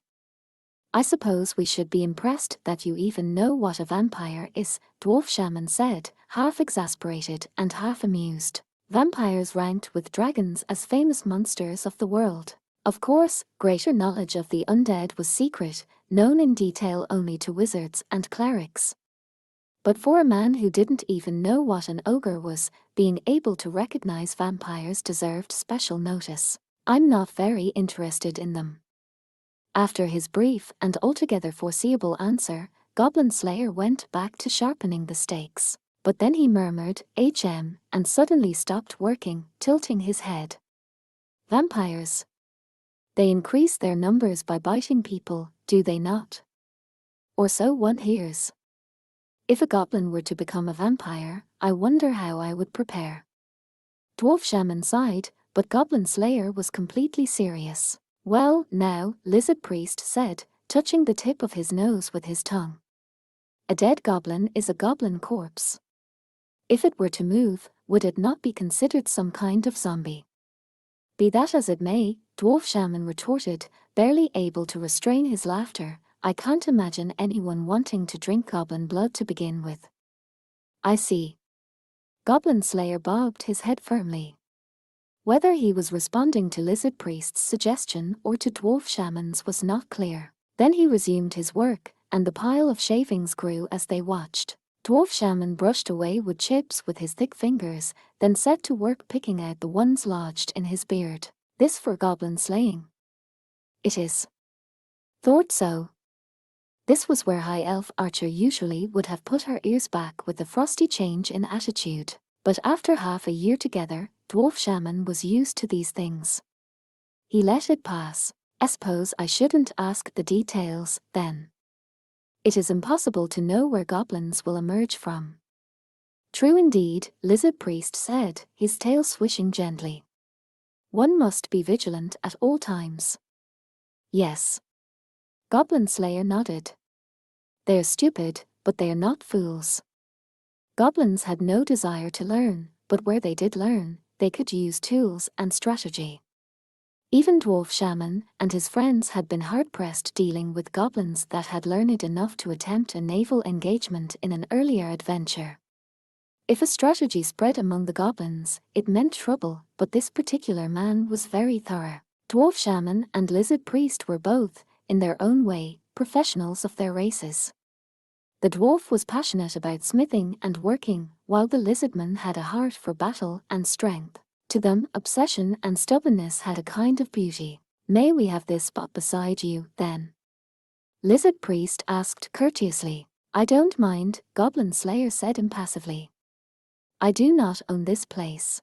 "I suppose we should be impressed that you even know what a vampire is," Dwarf Shaman said, half exasperated and half amused. "Vampires ranked with dragons as famous monsters of the world. Of course, greater knowledge of the undead was secret, known in detail only to wizards and clerics. But for a man who didn't even know what an ogre was, being able to recognize vampires deserved special notice. I'm not very interested in them." After his brief and altogether foreseeable answer, Goblin Slayer went back to sharpening the stakes. But then he murmured, "HM," and suddenly stopped working, tilting his head. "Vampires. They increase their numbers by biting people, do they not? Or so one hears. If a goblin were to become a vampire, I wonder how I would prepare." Dwarf Shaman sighed, but Goblin Slayer was completely serious. "Well, now," Lizard Priest said, touching the tip of his nose with his tongue. "A dead goblin is a goblin corpse. If it were to move, would it not be considered some kind of zombie?" "Be that as it may," Dwarf Shaman retorted, barely able to restrain his laughter, "I can't imagine anyone wanting to drink goblin blood to begin with." "I see." Goblin Slayer bobbed his head firmly. Whether he was responding to Lizard Priest's suggestion or to Dwarf Shaman's was not clear. Then he resumed his work, and the pile of shavings grew as they watched. Dwarf Shaman brushed away wood chips with his thick fingers, then set to work picking out the ones lodged in his beard. "This for goblin slaying?" "It is." "Thought so." This was where High Elf Archer usually would have put her ears back with a frosty change in attitude. But after half a year together, Dwarf Shaman was used to these things. He let it pass. "I suppose I shouldn't ask the details, then. It is impossible to know where goblins will emerge from." "True indeed," Lizard Priest said, his tail swishing gently. "One must be vigilant at all times." "Yes." Goblin Slayer nodded. "They're stupid, but they're not fools." Goblins had no desire to learn, but where they did learn, they could use tools and strategy. Even Dwarf Shaman and his friends had been hard-pressed dealing with goblins that had learned enough to attempt a naval engagement in an earlier adventure. If a strategy spread among the goblins, it meant trouble, but this particular man was very thorough. Dwarf Shaman and Lizard Priest were both, in their own way, professionals of their races. The dwarf was passionate about smithing and working, while the lizardman had a heart for battle and strength. To them, obsession and stubbornness had a kind of beauty. "May we have this spot beside you, then?" Lizard Priest asked courteously. "I don't mind," Goblin Slayer said impassively. "I do not own this place."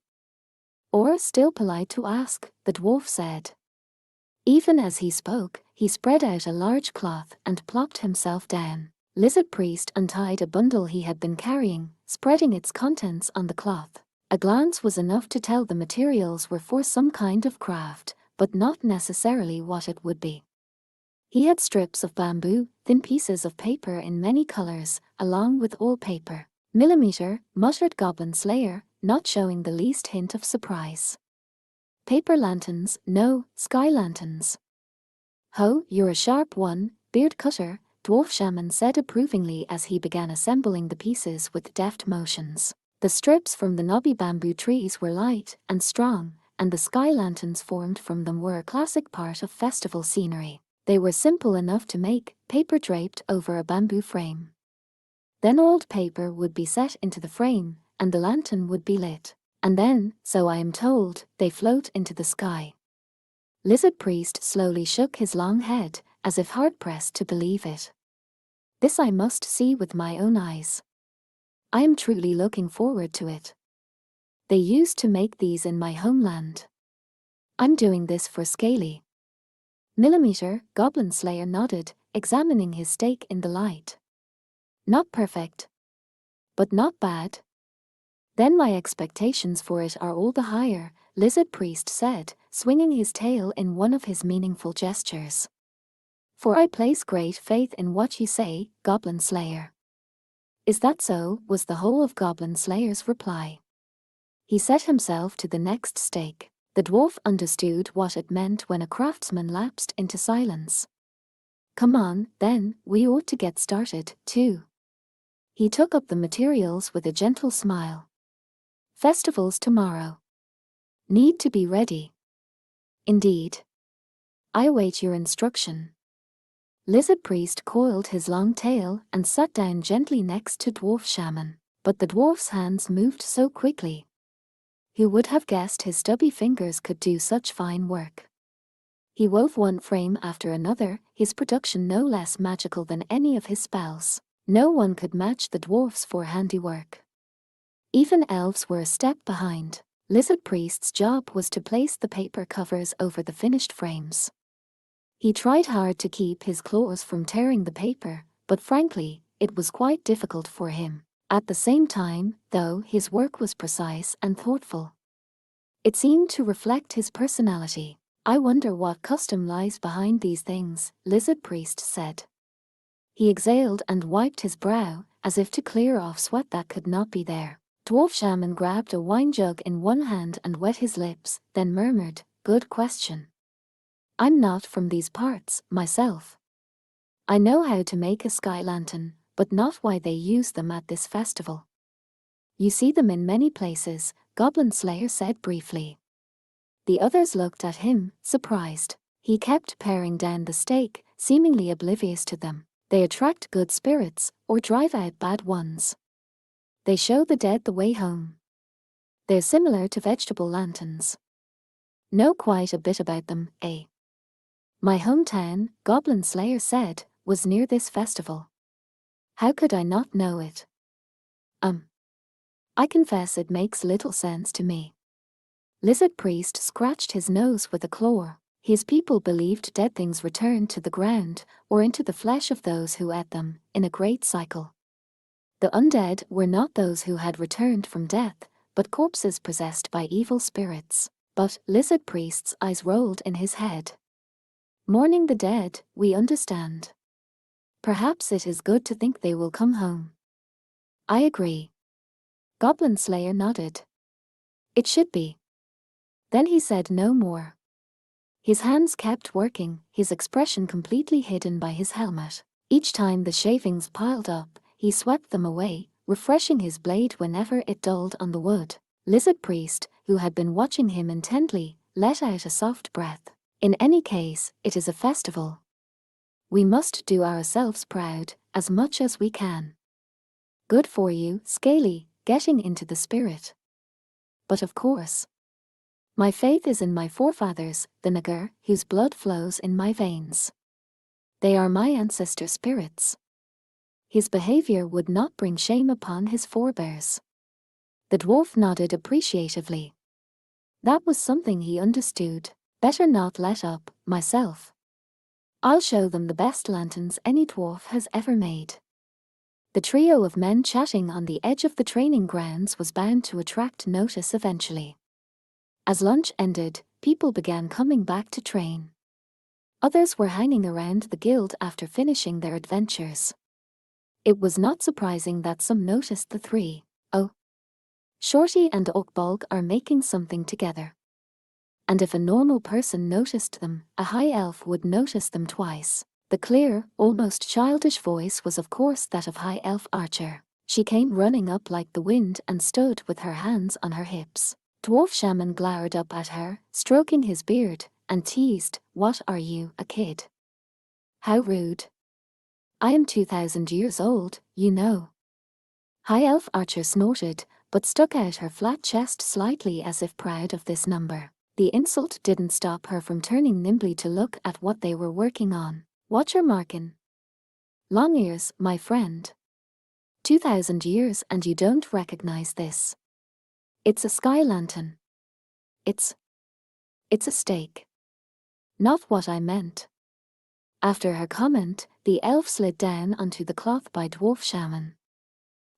"Or still polite to ask," the dwarf said. Even as he spoke, he spread out a large cloth and plopped himself down. Lizard Priest untied a bundle he had been carrying, spreading its contents on the cloth. A glance was enough to tell the materials were for some kind of craft, but not necessarily what it would be. He had strips of bamboo, thin pieces of paper in many colors, along with all paper. "Millimeter," muttered Goblin Slayer, not showing the least hint of surprise. "Paper lanterns, no, sky lanterns." "Ho, you're a sharp one, Beard Cutter," Dwarf Shaman said approvingly as he began assembling the pieces with deft motions. The strips from the knobby bamboo trees were light and strong, and the sky lanterns formed from them were a classic part of festival scenery. They were simple enough to make, paper draped over a bamboo frame. Then old paper would be set into the frame, and the lantern would be lit. And then, so I am told, they float into the sky. Lizard Priest slowly shook his long head, as if hard-pressed to believe it. This I must see with my own eyes. I am truly looking forward to it. They used to make these in my homeland. I'm doing this for Scaly. Millimeter, Goblin Slayer nodded, examining his stake in the light. Not perfect. But not bad. Then my expectations for it are all the higher, Lizard Priest said, swinging his tail in one of his meaningful gestures. For I place great faith in what you say, Goblin Slayer. Is that so? Was the whole of Goblin Slayer's reply. He set himself to the next stake. The dwarf understood what it meant when a craftsman lapsed into silence. Come on, then, we ought to get started, too. He took up the materials with a gentle smile. Festivals tomorrow. Need to be ready. Indeed. I await your instruction. Lizard Priest coiled his long tail and sat down gently next to Dwarf Shaman, but the dwarf's hands moved so quickly. Who would have guessed his stubby fingers could do such fine work? He wove one frame after another, his production no less magical than any of his spells. No one could match the dwarfs for handiwork. Even elves were a step behind. Lizard Priest's job was to place the paper covers over the finished frames. He tried hard to keep his claws from tearing the paper, but frankly, it was quite difficult for him. At the same time, though, his work was precise and thoughtful. It seemed to reflect his personality. I wonder what custom lies behind these things, Lizard Priest said. He exhaled and wiped his brow, as if to clear off sweat that could not be there. Dwarf Shaman grabbed a wine jug in one hand and wet his lips, then murmured, "Good question. I'm not from these parts, myself. I know how to make a sky lantern, but not why they use them at this festival." You see them in many places, Goblin Slayer said briefly. The others looked at him, surprised. He kept paring down the stake, seemingly oblivious to them. They attract good spirits, or drive out bad ones. They show the dead the way home. They're similar to vegetable lanterns. Know quite a bit about them, eh? My hometown, Goblin Slayer said, was near this festival. How could I not know it? I confess it makes little sense to me. Lizard Priest scratched his nose with a claw. His people believed dead things returned to the ground, or into the flesh of those who ate them, in a great cycle. The undead were not those who had returned from death, but corpses possessed by evil spirits. But Lizard Priest's eyes rolled in his head. Mourning the dead, we understand. Perhaps it is good to think they will come home. I agree. Goblin Slayer nodded. It should be. Then he said no more. His hands kept working, his expression completely hidden by his helmet. Each time the shavings piled up, he swept them away, refreshing his blade whenever it dulled on the wood. Lizard Priest, who had been watching him intently, let out a soft breath. In any case, it is a festival. We must do ourselves proud, as much as we can. Good for you, Scaly, getting into the spirit. But of course. My faith is in my forefathers, the Nagar, whose blood flows in my veins. They are my ancestor spirits. His behavior would not bring shame upon his forebears. The dwarf nodded appreciatively. That was something he understood. Better not let up, myself. I'll show them the best lanterns any dwarf has ever made. The trio of men chatting on the edge of the training grounds was bound to attract notice eventually. As lunch ended, people began coming back to train. Others were hanging around the guild after finishing their adventures. It was not surprising that some noticed the three. Oh, Shorty and Oakbulg are making something together. And if a normal person noticed them, a high elf would notice them twice. The clear, almost childish voice was of course that of High Elf Archer. She came running up like the wind and stood with her hands on her hips. Dwarf shaman glowered up at her, stroking his beard, and teased, "What are you, a kid? How rude. I am 2,000 years old, you know." High Elf Archer snorted, but stuck out her flat chest slightly as if proud of this number. The insult didn't stop her from turning nimbly to look at what they were working on. "What you're markin'? Long ears, my friend. 2,000 years and you don't recognize this. It's a sky lantern. It's a stake." "Not what I meant." After her comment, the elf slid down onto the cloth by Dwarf Shaman.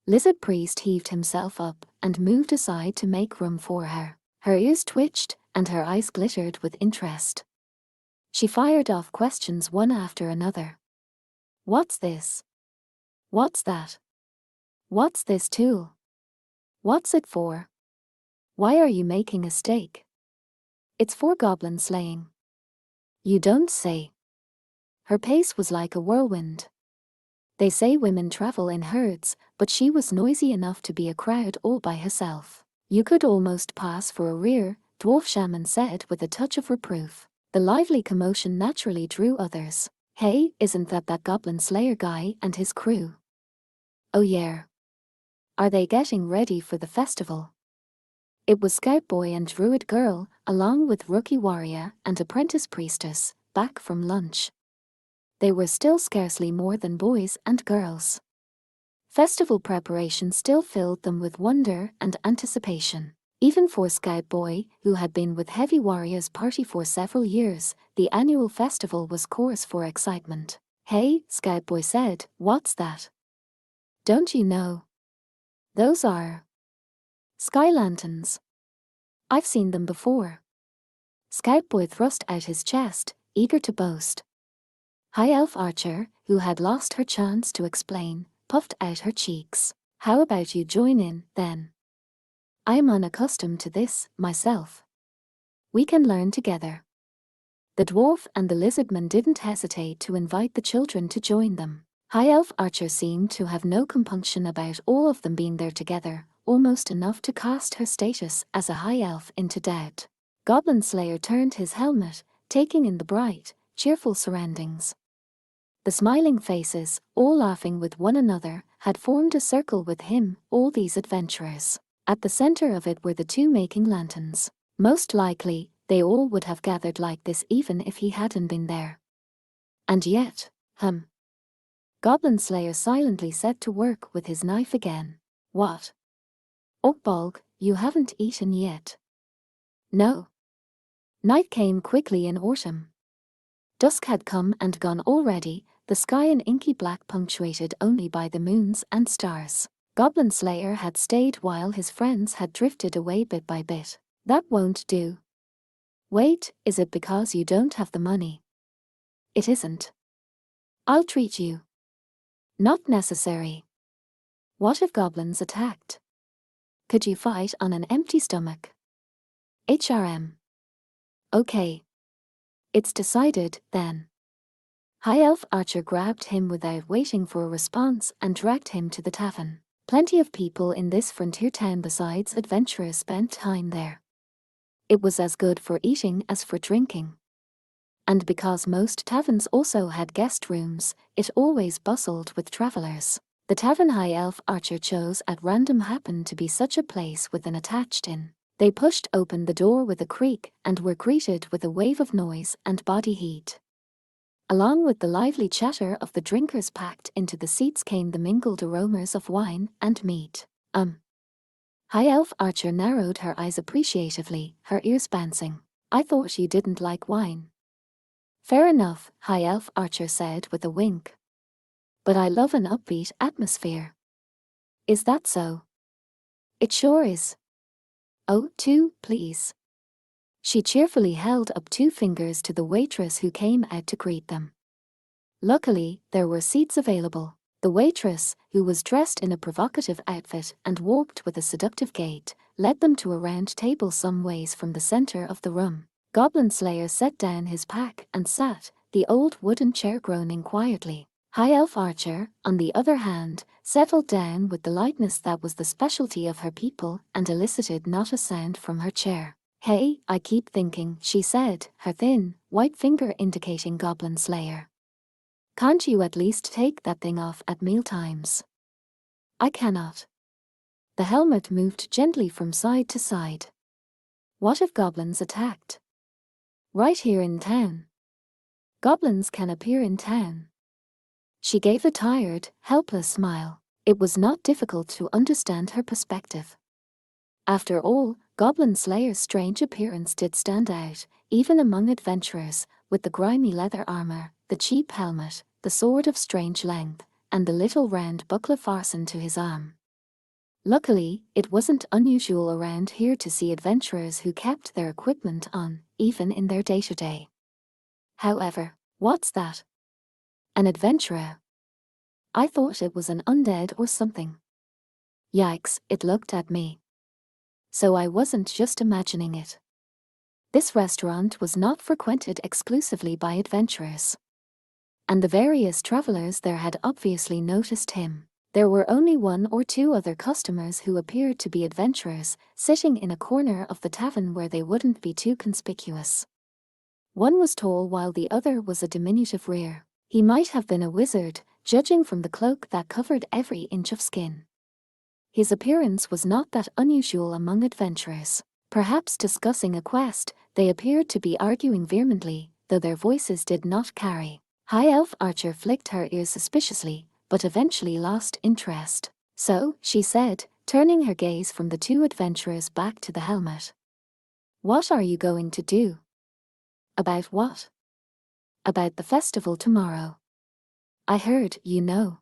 Lizard Priest heaved himself up and moved aside to make room for her. Her ears twitched and her eyes glittered with interest. She fired off questions one after another. "What's this? What's that? What's this tool? What's it for? Why are you making a stake?" "It's for goblin slaying." "You don't say." Her pace was like a whirlwind. They say women travel in herds, but she was noisy enough to be a crowd all by herself. "You could almost pass for a rear," Dwarf Shaman said with a touch of reproof. The lively commotion naturally drew others. "Hey, isn't that Goblin Slayer guy and his crew?" "Oh yeah. Are they getting ready for the festival?" It was Scout Boy and Druid Girl, along with Rookie Warrior and Apprentice Priestess, back from lunch. They were still scarcely more than boys and girls. Festival preparation still filled them with wonder and anticipation. Even for Scout Boy, who had been with Heavy Warrior's party for several years, the annual festival was cause for excitement. "Hey," Scout Boy said, "what's that?" "Don't you know? Those are sky lanterns. I've seen them before." Scout Boy thrust out his chest, eager to boast. High Elf Archer, who had lost her chance to explain, puffed out her cheeks. "How about you join in, then? I am unaccustomed to this, myself. We can learn together." The dwarf and the lizardman didn't hesitate to invite the children to join them. High Elf Archer seemed to have no compunction about all of them being there together, almost enough to cast her status as a high elf into doubt. Goblin Slayer turned his helmet, taking in the bright, cheerful surroundings. The smiling faces, all laughing with one another, had formed a circle with him, all these adventurers. At the center of it were the two making lanterns. Most likely, they all would have gathered like this even if he hadn't been there. And yet, Goblin Slayer silently set to work with his knife again. "What? Oakbolg, you haven't eaten yet?" "No." Night came quickly in autumn. Dusk had come and gone already, the sky an inky black punctuated only by the moons and stars. Goblin Slayer had stayed while his friends had drifted away bit by bit. "That won't do." "Wait, is it because you don't have the money?" "It isn't." "I'll treat you." "Not necessary." "What if goblins attacked? Could you fight on an empty stomach?" "HRM." "Okay. It's decided, then." High Elf Archer grabbed him without waiting for a response and dragged him to the tavern. Plenty of people in this frontier town besides adventurers spent time there. It was as good for eating as for drinking. And because most taverns also had guest rooms, it always bustled with travelers. The tavern High Elf Archer chose at random happened to be such a place with an attached inn. They pushed open the door with a creak and were greeted with a wave of noise and body heat. Along with the lively chatter of the drinkers packed into the seats came the mingled aromas of wine and meat. High Elf Archer narrowed her eyes appreciatively, her ears bouncing. "I thought you didn't like wine." "Fair enough," High Elf Archer said with a wink. "But I love an upbeat atmosphere." "Is that so?" "It sure is." "Oh, two, please." She cheerfully held up two fingers to the waitress who came out to greet them. Luckily, there were seats available. The waitress, who was dressed in a provocative outfit and walked with a seductive gait, led them to a round table some ways from the center of the room. Goblin Slayer set down his pack and sat, the old wooden chair groaning quietly. High Elf Archer, on the other hand, settled down with the lightness that was the specialty of her people and elicited not a sound from her chair. "Hey, I keep thinking," she said, her thin, white finger indicating Goblin Slayer. "Can't you at least take that thing off at mealtimes?" "I cannot." The helmet moved gently from side to side. "What if goblins attacked? Right here in town? Goblins can appear in town." She gave a tired, helpless smile. It was not difficult to understand her perspective. After all, Goblin Slayer's strange appearance did stand out, even among adventurers, with the grimy leather armor, the cheap helmet, the sword of strange length, and the little round buckler fastened to his arm. Luckily, it wasn't unusual around here to see adventurers who kept their equipment on, even in their day-to-day. However, what's that? An adventurer? I thought it was an undead or something. Yikes, it looked at me. So I wasn't just imagining it. This restaurant was not frequented exclusively by adventurers. And the various travelers there had obviously noticed him. There were only one or two other customers who appeared to be adventurers, sitting in a corner of the tavern where they wouldn't be too conspicuous. One was tall while the other was a diminutive rear. He might have been a wizard, judging from the cloak that covered every inch of skin. His appearance was not that unusual among adventurers. Perhaps discussing a quest, they appeared to be arguing vehemently, though their voices did not carry. High Elf Archer flicked her ears suspiciously, but eventually lost interest. "So," she said, turning her gaze from the two adventurers back to the helmet. "What are you going to do?" "About what?" "About the festival tomorrow. I heard, you know."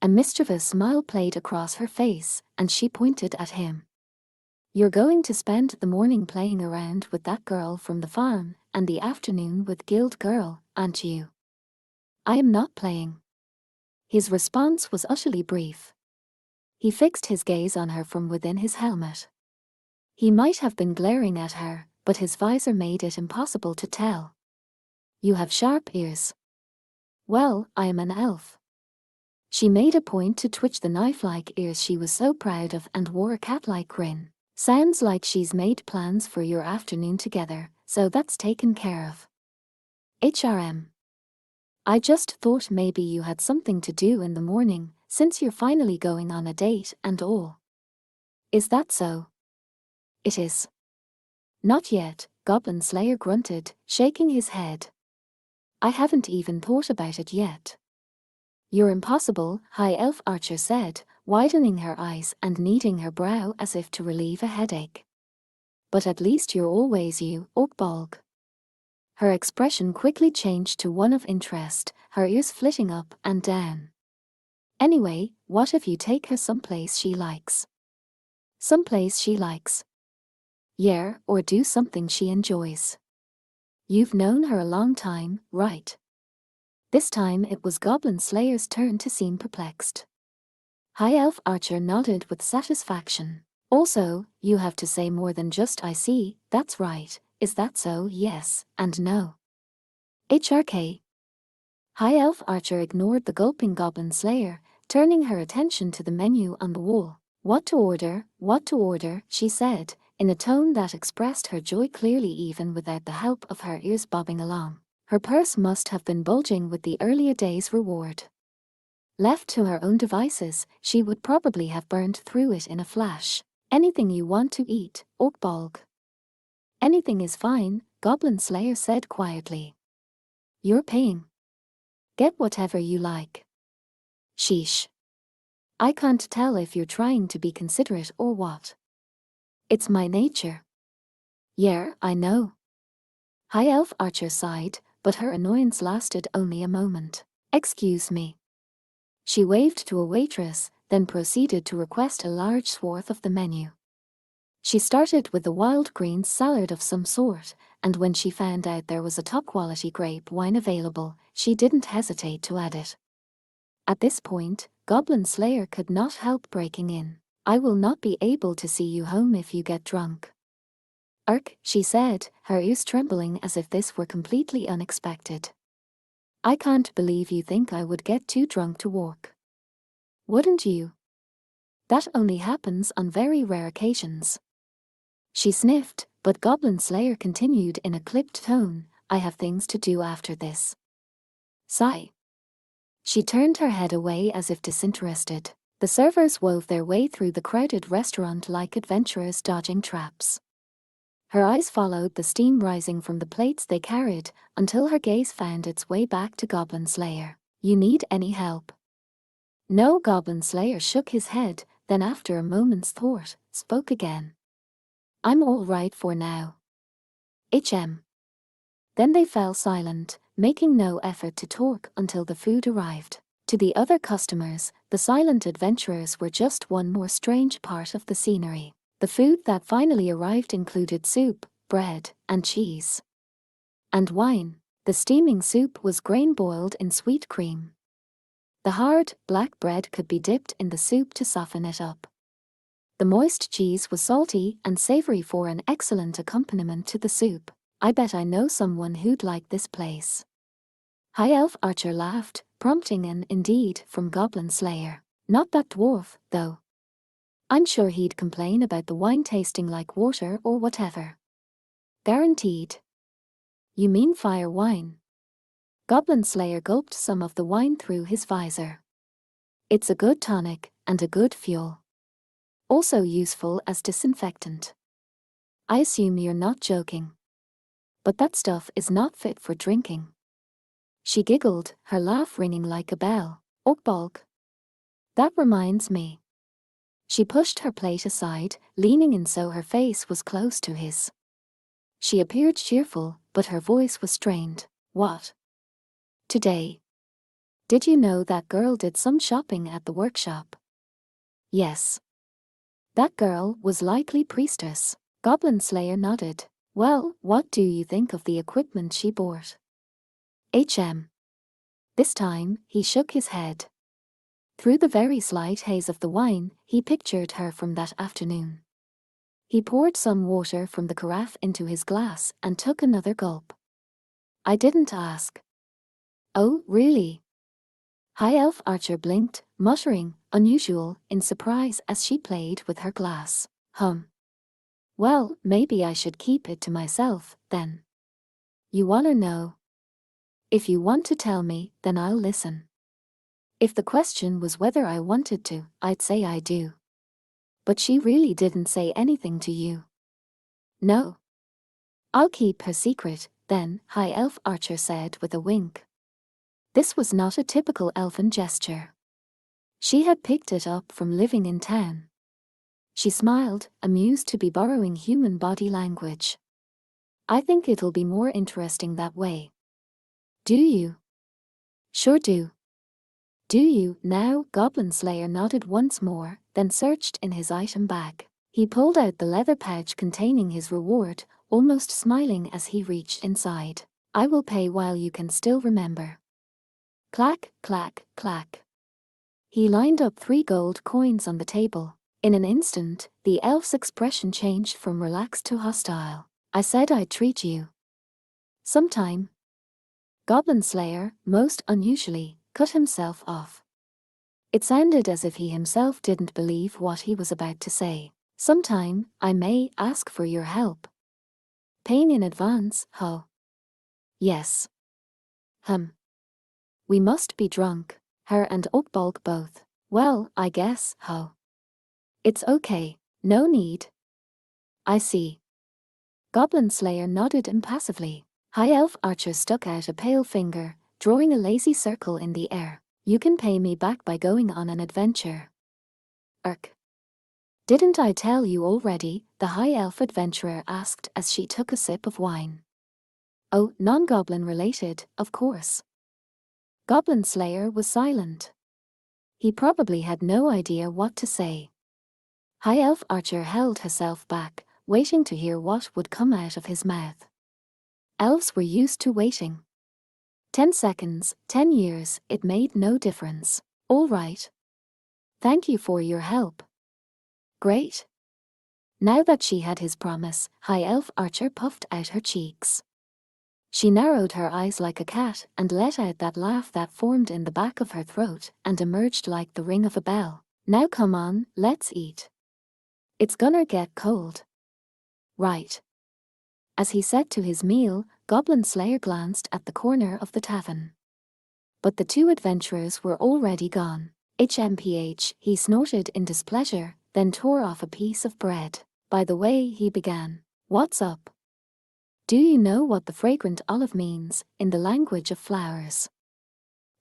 A mischievous smile played across her face, and she pointed at him. "You're going to spend the morning playing around with that girl from the farm, and the afternoon with Guild Girl, aren't you?" "I am not playing." His response was utterly brief. He fixed his gaze on her from within his helmet. He might have been glaring at her, but his visor made it impossible to tell. "You have sharp ears." "Well, I am an elf." She made a point to twitch the knife-like ears she was so proud of and wore a cat-like grin. "Sounds like she's made plans for your afternoon together, so that's taken care of." "HRM. I just thought maybe you had something to do in the morning, since you're finally going on a date and all." "Is that so?" "It is." "Not yet," Goblin Slayer grunted, shaking his head. "I haven't even thought about it yet." "You're impossible," High Elf Archer said, widening her eyes and kneading her brow as if to relieve a headache. "But at least you're always you, Oakbalg." Her expression quickly changed to one of interest, her ears flitting up and down. "Anyway, what if you take her someplace she likes?" "Someplace she likes?" "Yeah, or do something she enjoys." "You've known her a long time, right?" This time it was Goblin Slayer's turn to seem perplexed. High Elf Archer nodded with satisfaction. "Also, you have to say more than just "I see, that's right, is that so, yes, and no." "HRK." High Elf Archer ignored the gulping Goblin Slayer, turning her attention to the menu on the wall. What to order," she said, in a tone that expressed her joy clearly even without the help of her ears bobbing along. Her purse must have been bulging with the earlier day's reward. Left to her own devices, she would probably have burned through it in a flash. "Anything you want to eat, Oakbalg." "Anything is fine," Goblin Slayer said quietly. "You're paying. Get whatever you like." "Sheesh. I can't tell if you're trying to be considerate or what." "It's my nature." "Yeah, I know." High Elf Archer sighed, but her annoyance lasted only a moment. "Excuse me." She waved to a waitress, then proceeded to request a large swath of the menu. She started with a wild green salad of some sort, and when she found out there was a top-quality grape wine available, she didn't hesitate to add it. At this point, Goblin Slayer could not help breaking in. "I will not be able to see you home if you get drunk." "Urk," she said, her ears trembling as if this were completely unexpected. I can't believe you think I would get too drunk to walk. Wouldn't you? That only happens on very rare occasions. She sniffed, but Goblin Slayer continued in a clipped tone, I have things to do after this. Sigh. She turned her head away as if disinterested. The servers wove their way through the crowded restaurant like adventurers dodging traps. Her eyes followed the steam rising from the plates they carried, until her gaze found its way back to Goblin Slayer. You need any help? No. Goblin Slayer shook his head, then after a moment's thought, spoke again. I'm all right for now. Then they fell silent, making no effort to talk until the food arrived. To the other customers, the silent adventurers were just one more strange part of the scenery. The food that finally arrived included soup, bread, and cheese. And wine. The steaming soup was grain-boiled in sweet cream. The hard, black bread could be dipped in the soup to soften it up. The moist cheese was salty and savory for an excellent accompaniment to the soup. I bet I know someone who'd like this place. High Elf Archer laughed, prompting an indeed from Goblin Slayer. Not that dwarf, though. I'm sure he'd complain about the wine tasting like water or whatever. Guaranteed. You mean fire wine? Goblin Slayer gulped some of the wine through his visor. It's a good tonic and a good fuel. Also useful as disinfectant. I assume you're not joking. But that stuff is not fit for drinking. She giggled, her laugh ringing like a bell. Oakbalg. That reminds me. She pushed her plate aside, leaning in so her face was close to his. She appeared cheerful, but her voice was strained. What? Today. Did you know that girl did some shopping at the workshop? Yes. That girl was likely priestess. Goblin Slayer nodded. Well, what do you think of the equipment she bought? This time, he shook his head. Through the very slight haze of the wine, he pictured her from that afternoon. He poured some water from the carafe into his glass and took another gulp. I didn't ask. Oh, really? High Elf Archer blinked, muttering, unusual, in surprise as she played with her glass. Well, maybe I should keep it to myself, then. You wanna know? If you want to tell me, then I'll listen. If the question was whether I wanted to, I'd say I do. But she really didn't say anything to you. No. I'll keep her secret, then, High Elf Archer said with a wink. This was not a typical elfin gesture. She had picked it up from living in town. She smiled, amused to be borrowing human body language. I think it'll be more interesting that way. Do you? Sure do. Do you? Now, Goblin Slayer nodded once more, then searched in his item bag. He pulled out the leather pouch containing his reward, almost smiling as he reached inside. I will pay while you can still remember. Clack, clack, clack. He lined up 3 gold coins on the table. In an instant, the elf's expression changed from relaxed to hostile. I said I'd treat you. Sometime. Goblin Slayer, most unusually, cut himself off. It sounded as if he himself didn't believe what he was about to say. Sometime, I may ask for your help. Paying in advance, ho. Yes. We must be drunk, her and Oakbalg both. Well, I guess, ho. It's okay, no need. I see. Goblin Slayer nodded impassively. High Elf Archer stuck out a pale finger, drawing a lazy circle in the air. You can pay me back by going on an adventure. Didn't I tell you already? The High Elf adventurer asked as she took a sip of wine. Oh, non-goblin related, of course. Goblin Slayer was silent. He probably had no idea what to say. High Elf Archer held herself back, waiting to hear what would come out of his mouth. Elves were used to waiting. 10 seconds, 10 years, it made no difference. All right. Thank you for your help. Great. Now that she had his promise, High Elf Archer puffed out her cheeks. She narrowed her eyes like a cat and let out that laugh that formed in the back of her throat and emerged like the ring of a bell. Now come on, let's eat. It's gonna get cold. Right. As he set to his meal, Goblin Slayer glanced at the corner of the tavern. But the two adventurers were already gone. HMPH, he snorted in displeasure, then tore off a piece of bread. By the way, he began. What's up? Do you know what the fragrant olive means, in the language of flowers?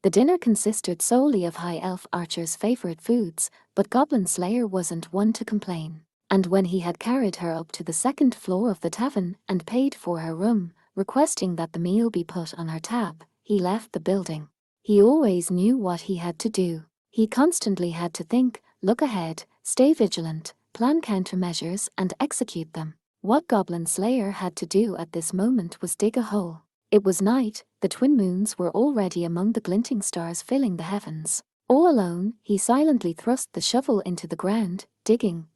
The dinner consisted solely of High Elf Archer's favorite foods, but Goblin Slayer wasn't one to complain. And when he had carried her up to the second floor of the tavern and paid for her room, requesting that the meal be put on her tab, he left the building. He always knew what he had to do. He constantly had to think, look ahead, stay vigilant, plan countermeasures and execute them. What Goblin Slayer had to do at this moment was dig a hole. It was night, the twin moons were already among the glinting stars filling the heavens. All alone, he silently thrust the shovel into the ground, digging.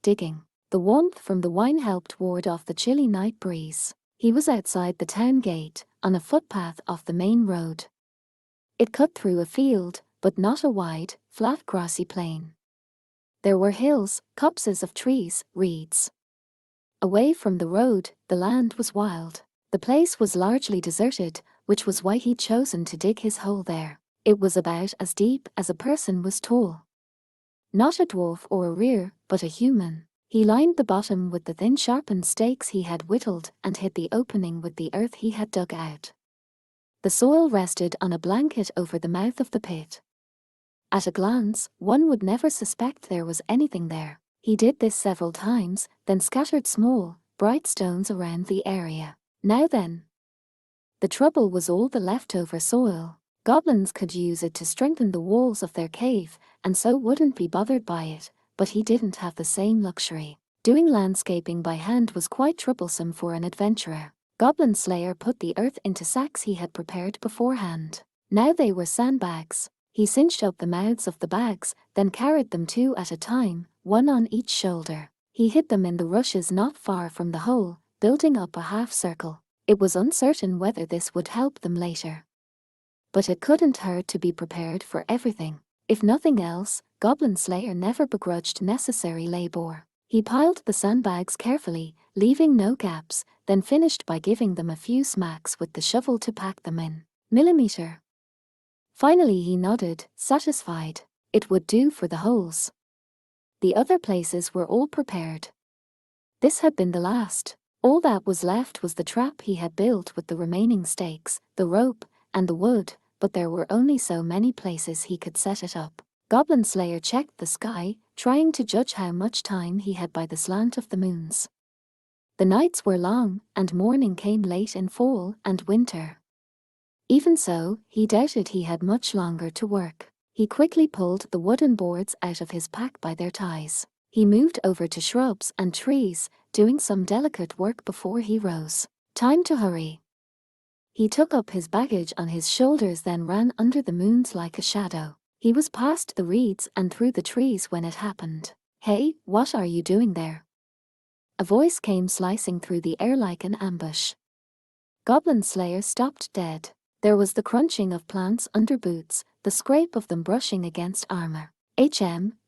The warmth from the wine helped ward off the chilly night breeze. He was outside the town gate, on a footpath off the main road. It cut through a field, but not a wide, flat grassy plain. There were hills, copses of trees, reeds. Away from the road, the land was wild. The place was largely deserted, which was why he'd chosen to dig his hole there. It was about as deep as a person was tall. Not a dwarf or a rear, but a human. He lined the bottom with the thin sharpened stakes he had whittled and hit the opening with the earth he had dug out. The soil rested on a blanket over the mouth of the pit. At a glance, one would never suspect there was anything there. He did this several times, then scattered small, bright stones around the area. Now then. The trouble was all the leftover soil. Goblins could use it to strengthen the walls of their cave, and so wouldn't be bothered by it, but he didn't have the same luxury. Doing landscaping by hand was quite troublesome for an adventurer. Goblin Slayer put the earth into sacks he had prepared beforehand. Now they were sandbags. He cinched up the mouths of the bags, then carried them two at a time, one on each shoulder. He hid them in the rushes not far from the hole, building up a half circle. It was uncertain whether this would help them later. But it couldn't hurt to be prepared for everything. If nothing else, Goblin Slayer never begrudged necessary labor. He piled the sandbags carefully, leaving no gaps, then finished by giving them a few smacks with the shovel to pack them in. Millimeter. Finally he nodded, satisfied. It would do for the holes. The other places were all prepared. This had been the last. All that was left was the trap he had built with the remaining stakes, the rope, and the wood, but there were only so many places he could set it up. Goblin Slayer checked the sky, trying to judge how much time he had by the slant of the moons. The nights were long, and morning came late in fall and winter. Even so, he doubted he had much longer to work. He quickly pulled the wooden boards out of his pack by their ties. He moved over to shrubs and trees, doing some delicate work before he rose. Time to hurry. He took up his baggage on his shoulders, then ran under the moons like a shadow. He was past the reeds and through the trees when it happened. Hey, what are you doing there? A voice came slicing through the air like an ambush. Goblin Slayer stopped dead. There was the crunching of plants under boots, the scrape of them brushing against armor.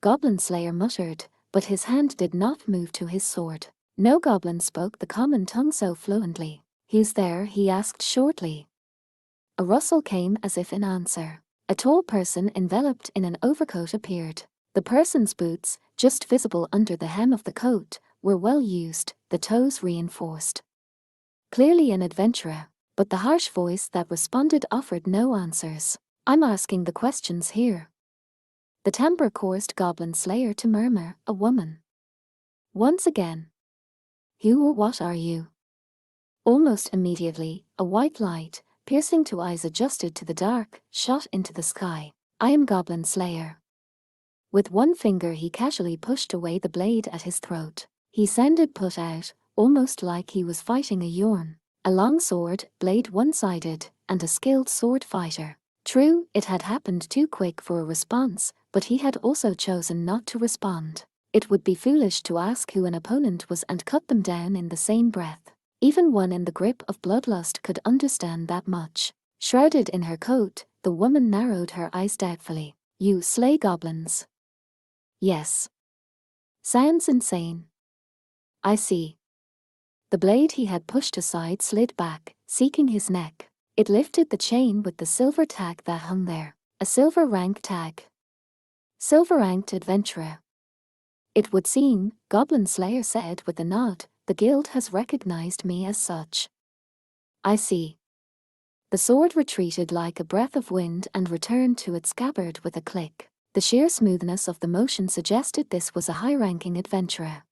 Goblin Slayer muttered, but his hand did not move to his sword. No goblin spoke the common tongue so fluently. Who's there? He asked shortly. A rustle came as if in answer. A tall person enveloped in an overcoat appeared. The person's boots, just visible under the hem of the coat, were well used, the toes reinforced. Clearly an adventurer, but the harsh voice that responded offered no answers. I'm asking the questions here. The timbre caused Goblin Slayer to murmur, a woman. Once again. Who or what are you? Almost immediately, a white light, piercing to eyes adjusted to the dark, shot into the sky. I am Goblin Slayer. With one finger he casually pushed away the blade at his throat. He sounded put out, almost like he was fighting a yawn. A long sword, blade one-sided, and a skilled sword fighter. True, it had happened too quick for a response, but he had also chosen not to respond. It would be foolish to ask who an opponent was and cut them down in the same breath. Even one in the grip of bloodlust could understand that much. Shrouded in her coat, the woman narrowed her eyes doubtfully. You slay goblins? Yes. Sounds insane. I see. The blade he had pushed aside slid back, seeking his neck. It lifted the chain with the silver tag that hung there. A silver rank tag. Silver-ranked adventurer. It would seem, Goblin Slayer said with a nod, the guild has recognized me as such. I see. The sword retreated like a breath of wind and returned to its scabbard with a click. The sheer smoothness of the motion suggested this was a high-ranking adventurer.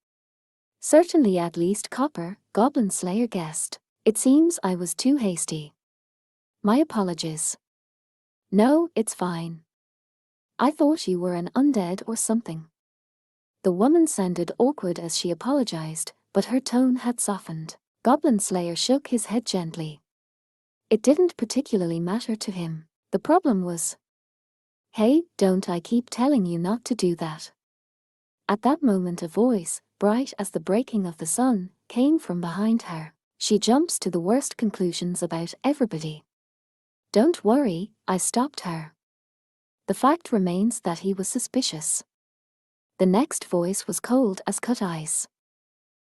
Certainly at least copper, Goblin Slayer guessed. It seems I was too hasty. My apologies. No, it's fine. I thought you were an undead or something. The woman sounded awkward as she apologized, but her tone had softened. Goblin Slayer shook his head gently. It didn't particularly matter to him. The problem was, hey, don't I keep telling you not to do that? At that moment a voice, bright as the breaking of the sun, came from behind her. She jumps to the worst conclusions about everybody. Don't worry, I stopped her. The fact remains that he was suspicious. The next voice was cold as cut ice.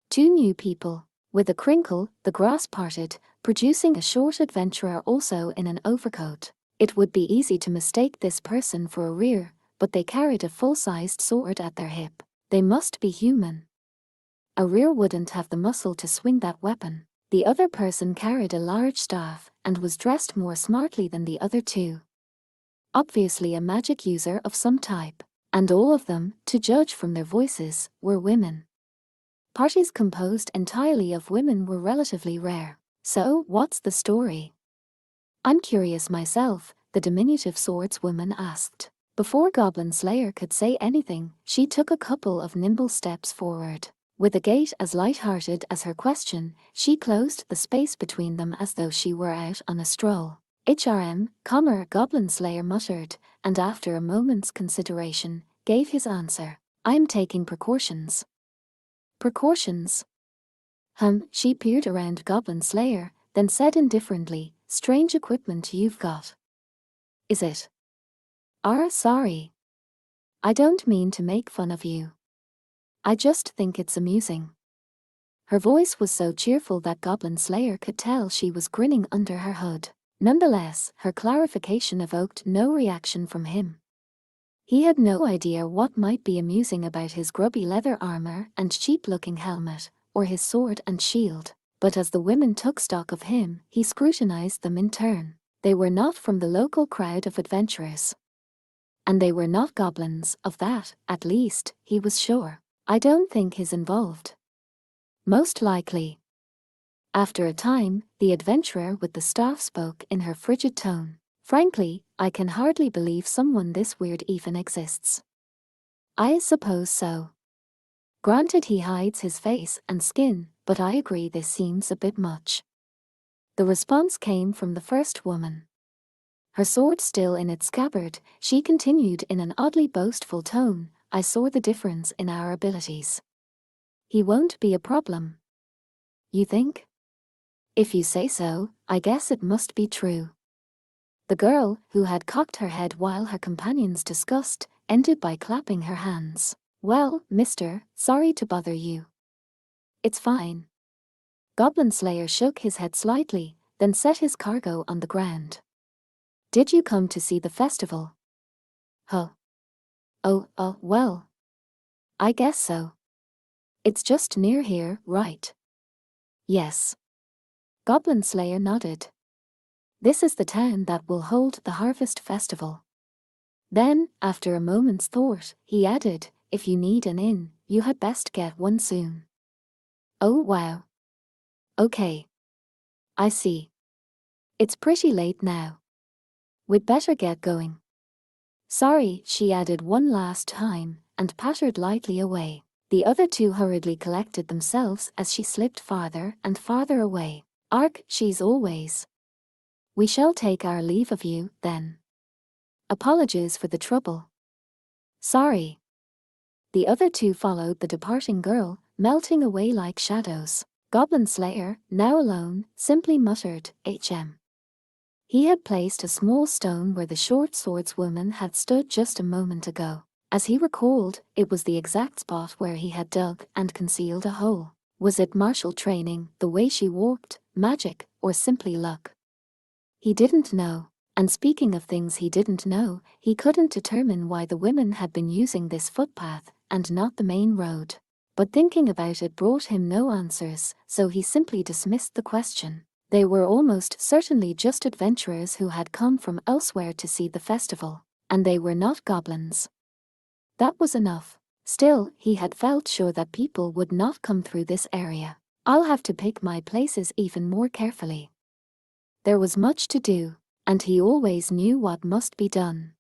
Two new people. With a crinkle, the grass parted, producing a short adventurer also in an overcoat. It would be easy to mistake this person for a rear, but they carried a full-sized sword at their hip. They must be human. A rear wouldn't have the muscle to swing that weapon. The other person carried a large staff and was dressed more smartly than the other two. Obviously a magic user of some type. And all of them, to judge from their voices, were women. Parties composed entirely of women were relatively rare. So, what's the story? I'm curious myself, the diminutive swordswoman asked. Before Goblin Slayer could say anything, she took a couple of nimble steps forward. With a gait as light-hearted as her question, she closed the space between them as though she were out on a stroll. Goblin Slayer muttered, and after a moment's consideration, gave his answer. I'm taking precautions. Precautions? She peered around Goblin Slayer, then said indifferently, strange equipment you've got. Is it? Sorry. I don't mean to make fun of you. I just think it's amusing. Her voice was so cheerful that Goblin Slayer could tell she was grinning under her hood. Nonetheless, her clarification evoked no reaction from him. He had no idea what might be amusing about his grubby leather armor and cheap-looking helmet, or his sword and shield, but as the women took stock of him, he scrutinized them in turn. They were not from the local crowd of adventurers. And they were not goblins, of that, at least, he was sure. I don't think he's involved. Most likely. After a time, the adventurer with the staff spoke in her frigid tone. Frankly, I can hardly believe someone this weird even exists. I suppose so. Granted he hides his face and skin, but I agree this seems a bit much. The response came from the first woman. Her sword still in its scabbard, she continued in an oddly boastful tone, I saw the difference in our abilities. He won't be a problem. You think? If you say so, I guess it must be true. The girl, who had cocked her head while her companions discussed, ended by clapping her hands. Well, mister, sorry to bother you. It's fine. Goblin Slayer shook his head slightly, then set his cargo on the ground. Did you come to see the festival? Huh. Oh, well. I guess so. It's just near here, right? Yes. Goblin Slayer nodded. This is the town that will hold the Harvest Festival. Then, after a moment's thought, he added, if you need an inn, you had best get one soon. Oh wow. Okay. I see. It's pretty late now. We'd better get going. Sorry, she added one last time, and pattered lightly away. The other two hurriedly collected themselves as she slipped farther and farther away. She's always. We shall take our leave of you, then. Apologies for the trouble. Sorry. The other two followed the departing girl, melting away like shadows. Goblin Slayer, now alone, simply muttered, "HM." He had placed a small stone where the short swordswoman had stood just a moment ago. As he recalled, it was the exact spot where he had dug and concealed a hole. Was it martial training, the way she walked, magic, or simply luck? He didn't know. And speaking of things he didn't know, he couldn't determine why the women had been using this footpath and not the main road. But thinking about it brought him no answers, so he simply dismissed the question. They were almost certainly just adventurers who had come from elsewhere to see the festival, and they were not goblins. That was enough. Still, he had felt sure that people would not come through this area. I'll have to pick my places even more carefully. There was much to do, and he always knew what must be done.